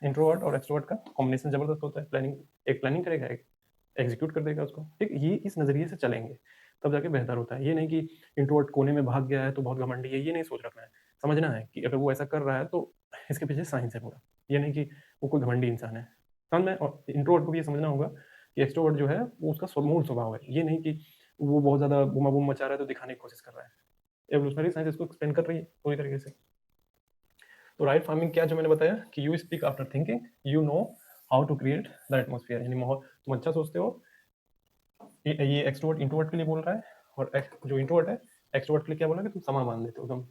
इंट्रोवर्ट और एक्सट्रोवर्ट का कॉम्बिनेशन जबरदस्त होता है। एक प्लानिंग करेगा, एक एग्जीक्यूट कर देगा उसको, ठीक। ये इस नजरिए से चलेंगे तब जाके बेहतर होता है। ये नहीं कि इंट्रोवर्ट कोने में भाग गया है तो बहुत घमंडी है, ये नहीं सोच रखना है। समझना है कि अगर वो ऐसा कर रहा है तो इसके पीछे साइंस है पूरा, ये नहीं कि वो कोई घमंडी इंसान है। समझ में, और इंट्रोवर्ट को भी ये समझना होगा कि एक्सट्रोवर्ट जो है वो उसका मूल स्वभाव है, ये नहीं कि वो बहुत ज्यादा बुमा बुम मचा रहा है तो दिखाने की कोशिश कर रहा है। एवोल्यूशनरी साइंस इसको एक्सप्लेन कर रही है पूरी तरीके से। तो राइट फार्मिंग क्या, जो मैंने बताया कि you speak after thinking, you know how to create the atmosphere, यानी माहौल तुम अच्छा सोचते हो। ये एक्सट्रोवर्ट इंट्रोवर्ट के लिए बोल रहा है, और जो इंट्रोवर्ट है एक्सट्रोवर्ट के लिए क्या बोला कि तुम समा मान देते हो, तुम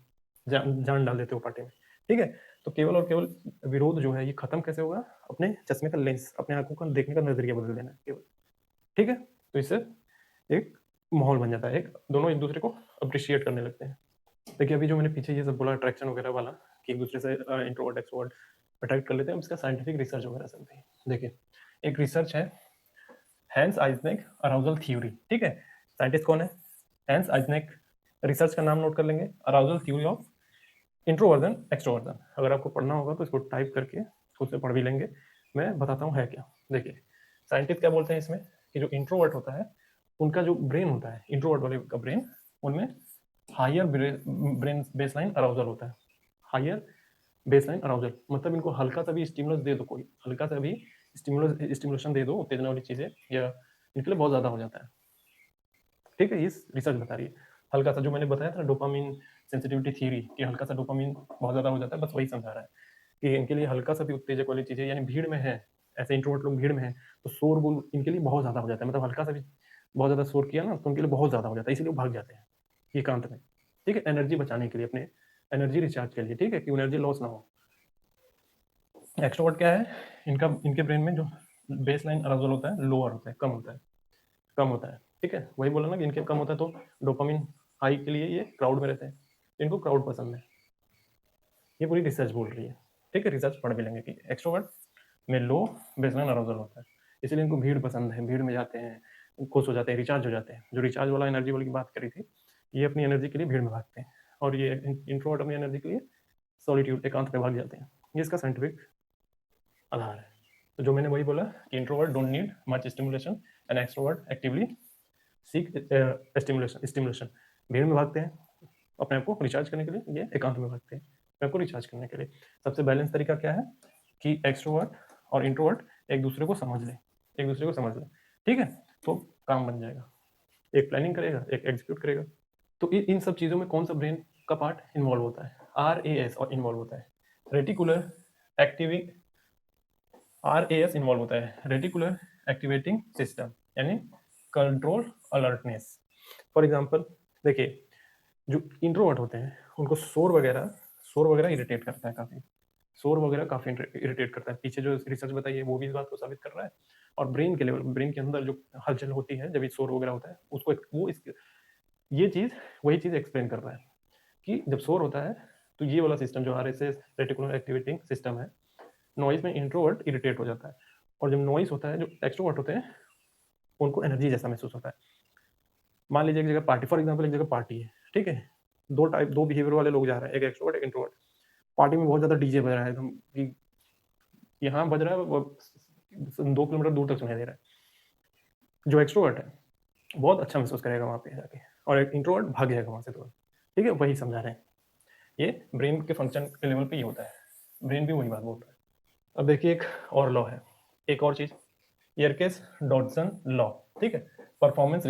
जान डाल देते हो पार्टी में, ठीक है। तो केवल और केवल विरोध जो है ये खत्म कैसे होगा, अपने चश्मे का लेंस, अपने आंखों का देखने का नजरिया बदल देना है केवल, ठीक है। तो इससे एक माहौल बन जाता है, एक दोनों एक दूसरे को अप्रिशिएट करने लगते हैं। देखिए अभी जो मैंने पीछे ये सब बोला अट्रैक्शन वगैरह वाला, कि एक दूसरे से इंट्रोवर्ट एक्सट्रोवर्ट अट्रैक्ट कर लेते हैं, इसका साइंटिफिक रिसर्च वगैरह सब भी देखिए। एक रिसर्च है हैंस आइजनेक अराउजल थ्योरी, ठीक है। साइंटिस्ट कौन है, हैंस आइजनेक। रिसर्च का नाम नोट कर लेंगे, arousal theory of introversion extroversion. अगर आपको पढ़ना होगा तो इसको टाइप करके खुद से पढ़ भी लेंगे, मैं बताता हूँ है क्या। देखिए साइंटिस्ट क्या बोलते हैं इसमें, कि जो इंट्रोवर्ट होता है उनका जो ब्रेन होता है, इंट्रोवर्ट वाले का ब्रेन, उनमें हायर ब्रेन बेसलाइन अराउजल होता है। हायर बेसलाइन अराउजल मतलब इनको हल्का सा भी स्टिमुलस दे दो, कोई हल्का सा भी स्टिमुलेशन दे दो, उत्तेजना वाली चीजें, या इनके लिए बहुत ज्यादा हो जाता है, ठीक है। ये रिसर्च बता रही है। हल्का सा जो मैंने बताया था डोपामिन सेंसिटिविटी थ्योरी, कि हल्का सा डोपामिन बहुत ज्यादा हो जाता है, बस वही समझा रहा है कि इनके लिए हल्का सा भी उत्तेजक वाली चीजें, यानी भीड़ में है, ऐसे इंट्रोवर्ट लोग भीड़ में है तो शोरगुल इनके लिए बहुत ज्यादा हो जाता है, मतलब हल्का सा भी बहुत ज्यादा शोर किया ना तो उनके लिए बहुत ज्यादा हो जाता है, इसलिए वो भाग जाते हैं एकांत में, ठीक है। एनर्जी बचाने के लिए, अपने एनर्जी रिचार्ज के लिए, ठीक है, कि एनर्जी लॉस ना हो। एक्सट्रोवर्ट क्या है, इनके ब्रेन में जो बेस लाइन अराउजल होता है लोअर होता है, कम होता है, कम होता है, ठीक है। वही बोला ना कि इनके कम होता है तो डोपामिन हाई के लिए ये क्राउड में रहते हैं, इनको क्राउड पसंद है, ये पूरी रिसर्च बोल रही है, ठीक है। रिसर्च पढ़ भी लेंगे कि एक्सट्रोवर्ट में लो बेसलाइन अराउजल होता है, इसलिए इनको भीड़ पसंद है, भीड़ में जाते हैं, खुश हो जाते हैं, रिचार्ज हो जाते हैं। जो रिचार्ज वाला एनर्जी वाली की बात करी थी, ये अपनी एनर्जी के लिए भीड़ में भागते हैं, और ये इंट्रोवर्ट अपनी एनर्जी के लिए सॉलिट्यूड एकांत में भाग जाते हैं। ये इसका साइंटिफिक आधार है। तो जो मैंने वही बोला कि introvert don't need much stimulation and extrovert actively seek stimulation. भीड़ में भागते हैं अपने आप को रिचार्ज करने के लिए, ये एकांत में भागते हैं अपने आप को रिचार्ज करने के लिए। सबसे बैलेंस तरीका क्या है कि एक्सट्रोवर्ट और इंट्रोवर्ट एक दूसरे को समझ ले, एक दूसरे को समझ ले, ठीक है। तो काम बन जाएगा, एक प्लानिंग करेगा, एक एग्जीक्यूट करेगा। तो इन सब चीज़ों में कौन सा ब्रेन का पार्ट इन्वॉल्व होता है, RAS और इन्वॉल्व होता है, रेटिकुलर एक्टिविंग RAS इन्वॉल्व होता है, रेटिकुलर एक्टिवेटिंग सिस्टम, यानी कंट्रोल अलर्टनेस। फॉर एग्जांपल देखिए, जो इंट्रोवर्ट होते हैं उनको शोर वगैरह इरिटेट करता है काफ़ी। शोर वगैरह काफ़ी इरिटेट करता है। पीछे जो रिसर्च बताई है वो भी इस बात को साबित कर रहा है। और ब्रेन के अंदर जो हलचल होती है जब ये शोर वगैरह होता है उसको ये चीज़ वही चीज़ एक्सप्लेन कर रहा है कि जब शोर होता है तो ये वाला सिस्टम जो RSS रेटिकुलर एक्टिवेटिंग सिस्टम है, नॉइज़ में इंट्रोवर्ट इरिटेट हो जाता है। और जब नॉइज़ होता है, जो एक्सट्रोवर्ट होते हैं उनको एनर्जी जैसा महसूस होता है। मान लीजिए एक जगह पार्टी, फॉर एग्जांपल एक जगह पार्टी है, ठीक है? 2 बिहेवियर वाले लोग जा रहे हैं, एक एक्सट्रोवर्ट एक इंट्रोवर्ट। पार्टी में बहुत ज़्यादा डीजे बज रहा है एकदम कि यहाँ बज रहा है, वो 2 किलोमीटर दूर तक सुनाई दे रहा है। जो एक्सट्रोवर्ट है बहुत अच्छा महसूस करेगा वहाँ पे जाके, और एक इंट्रोवर्ट भाग जाएगा वहाँ से तुरंत। ठीक है, वही समझा रहे हैं। ये ब्रेन के फंक्शन के लेवल पे ही होता है, ब्रेन भी वही बात बोल रहा है। अब देखिए एक और लॉ है, एक और चीज़, यर्केस डॉडसन लॉ, ठीक है? परफॉर्मेंस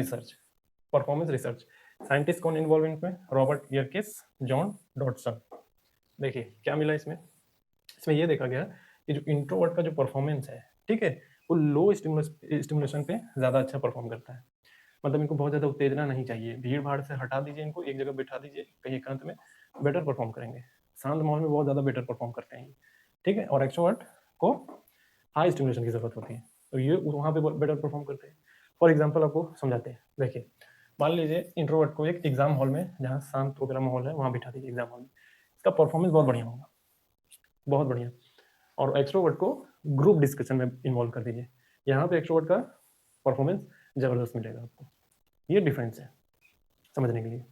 रिसर्च साइंटिस्ट कौन इन्वॉल्व इनमें? Robert Yerkes, John Dodson. देखिए क्या मिला इसमें ये देखा गया कि जो इंट्रोवर्ट का जो परफॉर्मेंस है, ठीक है, वो लो स्टिमुलेशन पे ज़्यादा अच्छा परफॉर्म करता है। मतलब इनको बहुत ज़्यादा उत्तेजना नहीं चाहिए, भीड़ भाड़ से हटा दीजिए, इनको एक जगह बिठा दीजिए कहीं एकांत में, बेटर परफॉर्म करेंगे। शांत माहौल में बहुत ज़्यादा बेटर परफॉर्म करते हैं ये, ठीक है? और एक्सट्रोवर्ट को हाई स्टिमुलेशन की ज़रूरत होती है, तो ये वहाँ पे बेटर परफॉर्म करते हैं। फॉर एग्जाम्पल आपको समझाते हैं, देखिए मान लीजिए इंट्रोवर्ट को एक एग्जाम हॉल में, जहाँ शांत वगैरह माहौल है, वहाँ बिठा दीजिए एग्जाम हॉल में, इसका परफॉर्मेंस बहुत बढ़िया होगा, बहुत बढ़िया। और एक्सट्रोवर्ट को ग्रुप डिस्कशन में इन्वॉल्व कर दीजिए, यहाँ पे एक्सट्रोवर्ट का परफॉर्मेंस ज़बरदस्त मिलेगा आपको। ये डिफरेंस है समझने के लिए।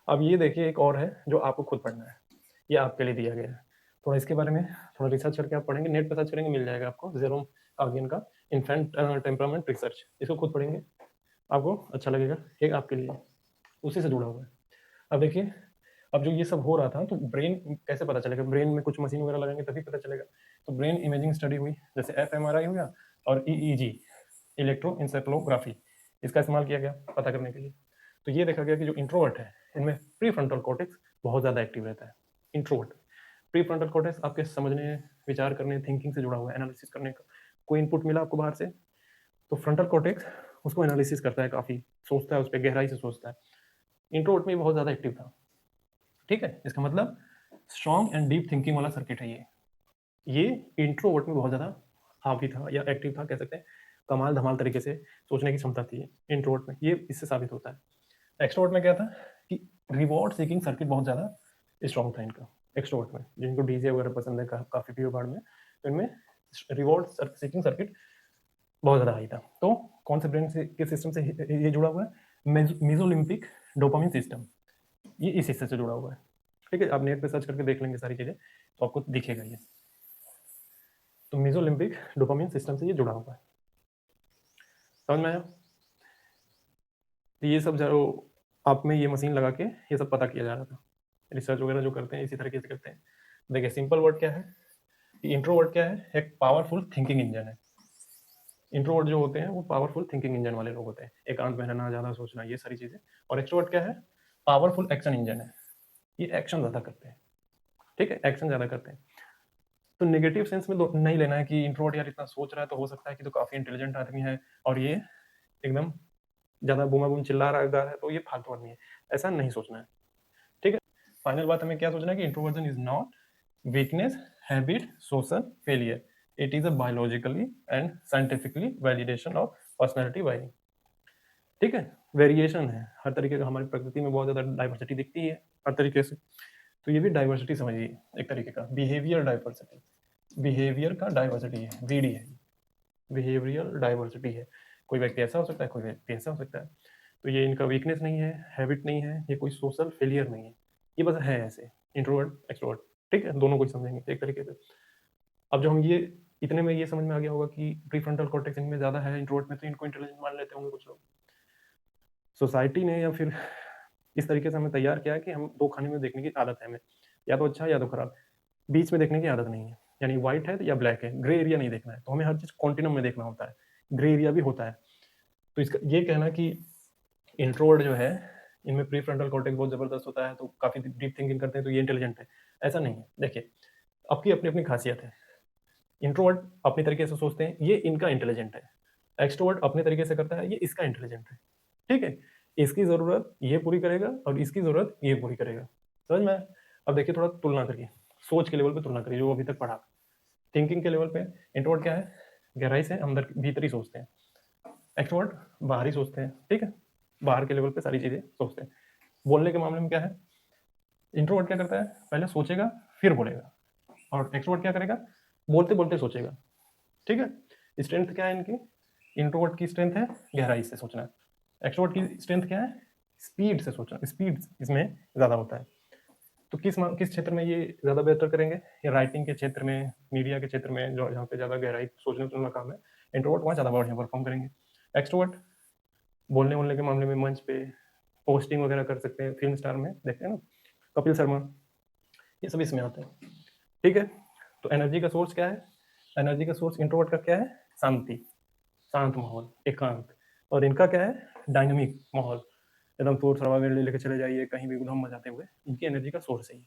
अब ये देखिए एक और है जो आपको खुद पढ़ना है, ये आपके लिए दिया गया है। थोड़ा इसके बारे में थोड़ा रिसर्च करके आप पढ़ेंगे, नेट पर सर्च करेंगे मिल जाएगा आपको, जेरोम कागियन का इन्फेंट टेम्परामेंट रिसर्च, इसको खुद पढ़ेंगे आपको अच्छा लगेगा, ये आपके लिए उसी से जुड़ा हुआ है। अब देखिए, अब जो ये सब हो रहा था तो ब्रेन कैसे पता चलेगा? ब्रेन में कुछ मशीन वगैरह लगाएंगे तभी पता चलेगा। तो ब्रेन इमेजिंग स्टडी हुई, जैसे fMRI हो गया, और EEG इलेक्ट्रोइंसेफेलोग्राफी, इसका इस्तेमाल किया गया पता करने के लिए। तो ये देखा गया कि जो इंट्रोवर्ट है इनमें प्री फ्रंटल कॉर्टेक्स बहुत ज़्यादा एक्टिव रहता है। इंट्रोवर्ट प्री फ्रंटल कॉर्टेक्स आपके समझने, विचार करने, थिंकिंग से जुड़ा हुआ है, एनालिसिस करने का। कोई इनपुट मिला आपको बाहर से तो फ्रंटल कॉर्टेक्स उसको एनालिसिस करता है, काफ़ी सोचता है, उस पर गहराई से सोचता है। इंट्रोवर्ट में बहुत ज़्यादा एक्टिव था, ठीक है? इसका मतलब स्ट्रॉन्ग एंड डीप थिंकिंग वाला सर्किट है ये इंट्रोवर्ट में बहुत ज़्यादा हावी था या एक्टिव था, कह सकते हैं। कमाल धमाल तरीके से सोचने की क्षमता थी इंट्रोवर्ट में, ये इससे साबित होता है। एक्सट्रोवर्ट में क्या था कि रिवॉर्ड सीकिंग सर्किट बहुत ज़्यादा स्ट्रॉन्ग था इनका, एक्सट्रोवर्ट में। जिनको डीजे वगैरह पसंद है काफ़ी भीड़ भाड़ में, तो इनमें रिवॉर्ड सीकिंग सर्किट बहुत ज़्यादा हाई था। तो कौन से ब्रेन से के सिस्टम से ये जुड़ा हुआ है? मेसोलिम्पिक डोपामिन सिस्टम, ये इस हिस्से से जुड़ा हुआ है, ठीक है? आप नेट पे सर्च करके देख लेंगे सारी चीज़ें तो आपको दिखेगा ये। तो मेसोलिम्पिक डोपामिन सिस्टम से ये जुड़ा हुआ है, समझ में आया? तो ये सब जो आप में ये मशीन लगा के ये सब पता किया जा रहा था। रिसर्च वगैरह जो करते हैं इसी तरीके से करते हैं। देखिए सिंपल वर्ड क्या है कि इंट्रोवर्ट क्या है? एक पावरफुल थिंकिंग इंजन है। इंट्रोवर्ट जो होते हैं वो पावरफुल थिंकिंग इंजन वाले लोग होते हैं, एकांत में रहना, ज़्यादा सोचना, ये सारी चीज़ें। और एक्सट्रोवर्ट क्या है? पावरफुल एक्शन इंजन है, ये एक्शन ज़्यादा करते हैं, ठीक है? एक्शन ज़्यादा करते हैं। तो नेगेटिव सेंस में नहीं लेना है कि इंट्रोवर्ट यार इतना सोच रहा है तो हो सकता है कि तो काफ़ी इंटेलिजेंट आदमी है और ये एकदम ज़्यादा बूमा बूम चिल्ला रहा है तो ये फालतू आदमी है, ऐसा नहीं सोचना है, ठीक है? फाइनल बात हमें क्या सोचना है कि introversion is not weakness, habit, social failure, it is a biologically and scientifically validation of personality wiring, ठीक है? वेरिएशन है हर तरीके का, हमारी प्रकृति में बहुत ज़्यादा डाइवर्सिटी दिखती है हर तरीके से, तो ये भी डाइवर्सिटी समझिए, एक तरीके का बिहेवियर डाइवर्सिटी, बिहेवियर का डाइवर्सिटी है, VD है, बिहेवियरल डाइवर्सिटी है। कोई व्यक्ति ऐसा हो सकता है, कोई व्यक्ति ऐसा हो सकता है। तो ये इनका वीकनेस नहीं है, हैबिट नहीं है, ये कोई सोशल फेलियर नहीं है, ये बस है ऐसे, इंट्रोवर्ट एक्सट्रोवर्ट, ठीक है? दोनों को ही समझेंगे एक तरीके से। अब जो हम ये इतने में ये समझ में आ गया होगा कि प्रीफ्रंटल कॉर्टेक्स इनमें ज़्यादा है, इंट्रोवर्ट में, तो इनको इंटेलिजेंट मान लेते होंगे कुछ लोग। सोसाइटी ने या फिर इस तरीके से हमें तैयार किया है कि हम 2 खाने में देखने की आदत है हमें, या तो अच्छा या तो खराब, बीच में देखने की आदत नहीं है। यानी व्हाइट है या ब्लैक है, ग्रे एरिया नहीं देखना है, तो हमें हर चीज़ कॉन्टिनम में देखना होता है, ग्रे एरिया भी होता है। तो इसका ये कहना कि इंट्रोवर्ट जो है इनमें प्रीफ्रंटल कॉर्टेक्स बहुत ज़बरदस्त होता है तो काफ़ी डीप थिंकिंग करते हैं तो ये इंटेलिजेंट है, ऐसा नहीं है। देखिए आपकी अपनी अपनी खासियत है। इंट्रोवर्ट अपनी तरीके से सोचते हैं, ये इनका इंटेलिजेंट है। एक्सट्रोवर्ट अपने तरीके से करता है, ये इसका इंटेलिजेंट है। ठीक है, इसकी ज़रूरत ये पूरी करेगा और इसकी ज़रूरत ये पूरी करेगा। समझ में आया? अब देखिए थोड़ा तुलना करिए, सोच के लेवल पे तुलना करिए जो अभी तक पढ़ा। थिंकिंग के लेवल पे इंट्रोवर्ट क्या है, गहराई से अंदर भीतरी सोचते हैं। एक्सट्रोवर्ट बाहरी सोचते हैं। ठीक है, बाहर के लेवल पे सारी चीज़ें सोचते हैं। बोलने के मामले में क्या है, इंट्रोवर्ट क्या करता है, पहले सोचेगा फिर बोलेगा, और एक्सट्रोवर्ट क्या करेगा, बोलते बोलते सोचेगा। ठीक है, स्ट्रेंथ क्या है इनकी, इंट्रोवर्ट की स्ट्रेंथ है गहराई से सोचना, एक्सट्रोवर्ट की स्ट्रेंथ क्या है, स्पीड से सोचना, स्पीड इसमें ज़्यादा होता है। तो किस क्षेत्र में ये ज़्यादा बेहतर करेंगे, ये राइटिंग के क्षेत्र में, मीडिया के क्षेत्र में, जो जहाँ पे ज़्यादा गहराई सोचने सुनने का काम है, इंट्रोवर्ट वहाँ ज़्यादा बढ़िया परफॉर्म करेंगे। एक्सट्रोवर्ट बोलने वोलने के मामले में मंच पे पोस्टिंग वगैरह कर सकते हैं, फिल्म स्टार में देखते हैं ना, कपिल शर्मा, ये सब इसमें आते हैं। ठीक है, तो एनर्जी का सोर्स क्या है, एनर्जी का सोर्स इंट्रोवर्ट का क्या है, शांति, शांत माहौल, एकांत। और इनका क्या है, डायनामिक माहौल, एकदम शोर शराबा में लेके चले जाइए, कहीं भी उधम मचाते हुए, इनकी एनर्जी का सोर्स है ये।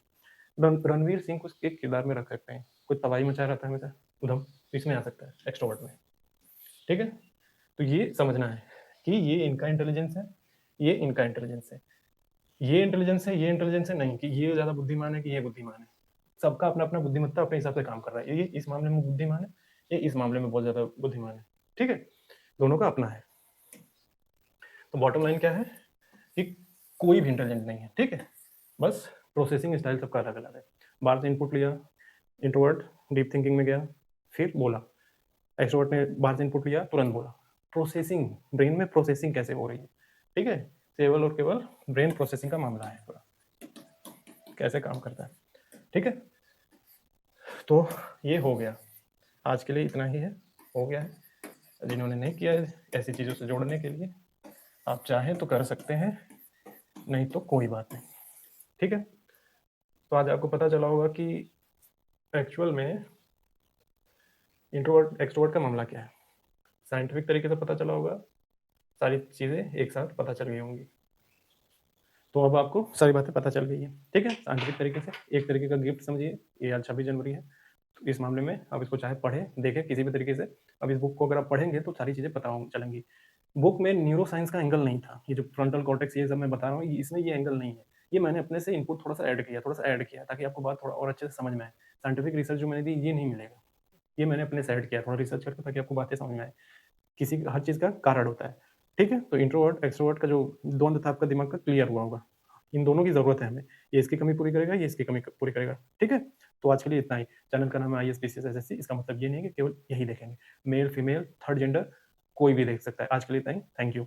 रणवीर सिंह को एक किरदार में रख सकते हैं, कोई तबाही मचा रहता है हमेशा उधम, तो इसमें आ सकता है एक्सट्रोवर्ट में। ठीक है, तो ये समझना है कि ये इनका इंटेलिजेंस है, ये इनका इंटेलिजेंस है, ये इंटेलिजेंस है, ये इंटेलिजेंस है नहीं कि ये ज़्यादा बुद्धिमान है कि ये बुद्धिमान है। सबका अपना अपना बुद्धिमत्ता अपने हिसाब से काम कर रहा है, ये इस मामले में बुद्धिमान है, ये इस मामले में बहुत ज़्यादा बुद्धिमान है। ठीक है, दोनों का अपना है। तो बॉटम लाइन क्या है कि कोई भी इंटेलिजेंट नहीं है। ठीक है, बस प्रोसेसिंग स्टाइल सबका अलग अलग है। बाहर से इनपुट लिया, इंट्रोवर्ट डीप थिंकिंग में गया, फिर बोला, एक्सट्रोवर्ट ने बाहर से इनपुट लिया तुरंत बोला। प्रोसेसिंग, ब्रेन में प्रोसेसिंग कैसे हो रही है, ठीक है, केवल और केवल ब्रेन प्रोसेसिंग का मामला है पूरा, कैसे काम करता है। ठीक है, तो ये हो गया, आज के लिए इतना ही है, हो गया है। जिन्होंने नहीं किया है ऐसी चीज़ों से जोड़ने के लिए, आप चाहें तो कर सकते हैं, नहीं तो कोई बात नहीं। ठीक है, तो आज आपको पता चला होगा कि एक्चुअल में इंट्रोवर्ट एक्सट्रोवर्ट का मामला क्या है, साइंटिफिक तरीके से पता चला होगा, सारी चीज़ें एक साथ पता चल गई होंगी। तो अब आपको सारी बातें पता चल गई है। ठीक है, साइंटिफिक तरीके से एक तरीके का गिफ्ट समझिए, ये आज 26 जनवरी है, तो इस मामले में आप इसको चाहे पढ़ें देखें किसी भी तरीके से। अब इस बुक को अगर आप पढ़ेंगे तो सारी चीज़ें पता चलेंगी। बुक में न्यूरो साइंस का एंगल नहीं था, ये जो फ्रंटल कॉर्टेक्स ये सब मैं बता रहा हूँ, इसमें ये एंगल नहीं है, ये मैंने अपने से इनपुट थोड़ा सा ऐड किया ताकि आपको बात थोड़ा और अच्छे से समझ में आए। साइंटिफिक रिसर्च जो मैंने दी ये नहीं मिलेगा, ये मैंने अपने से ऐड किया थोड़ा रिसर्च करके ताकि आपको बातें समझ में आए। किसी हर चीज़ का कारण होता है। ठीक है, तो इंट्रोवर्ट एक्सट्रोवर्ट का जो द्वंद था आपका दिमाग का क्लियर हुआ होगा। इन दोनों की ज़रूरत है हमें, ये इसकी कमी पूरी करेगा, ये इसकी कमी पूरी करेगा। ठीक है, तो आज के लिए इतना ही। चैनल का नाम है आईएएस पीसीएस एसएससी, इसका मतलब ये नहीं है कि केवल यही देखेंगे, मेल फीमेल थर्ड जेंडर कोई भी देख सकता है। आज के लिए इतना ही, थैंक यू।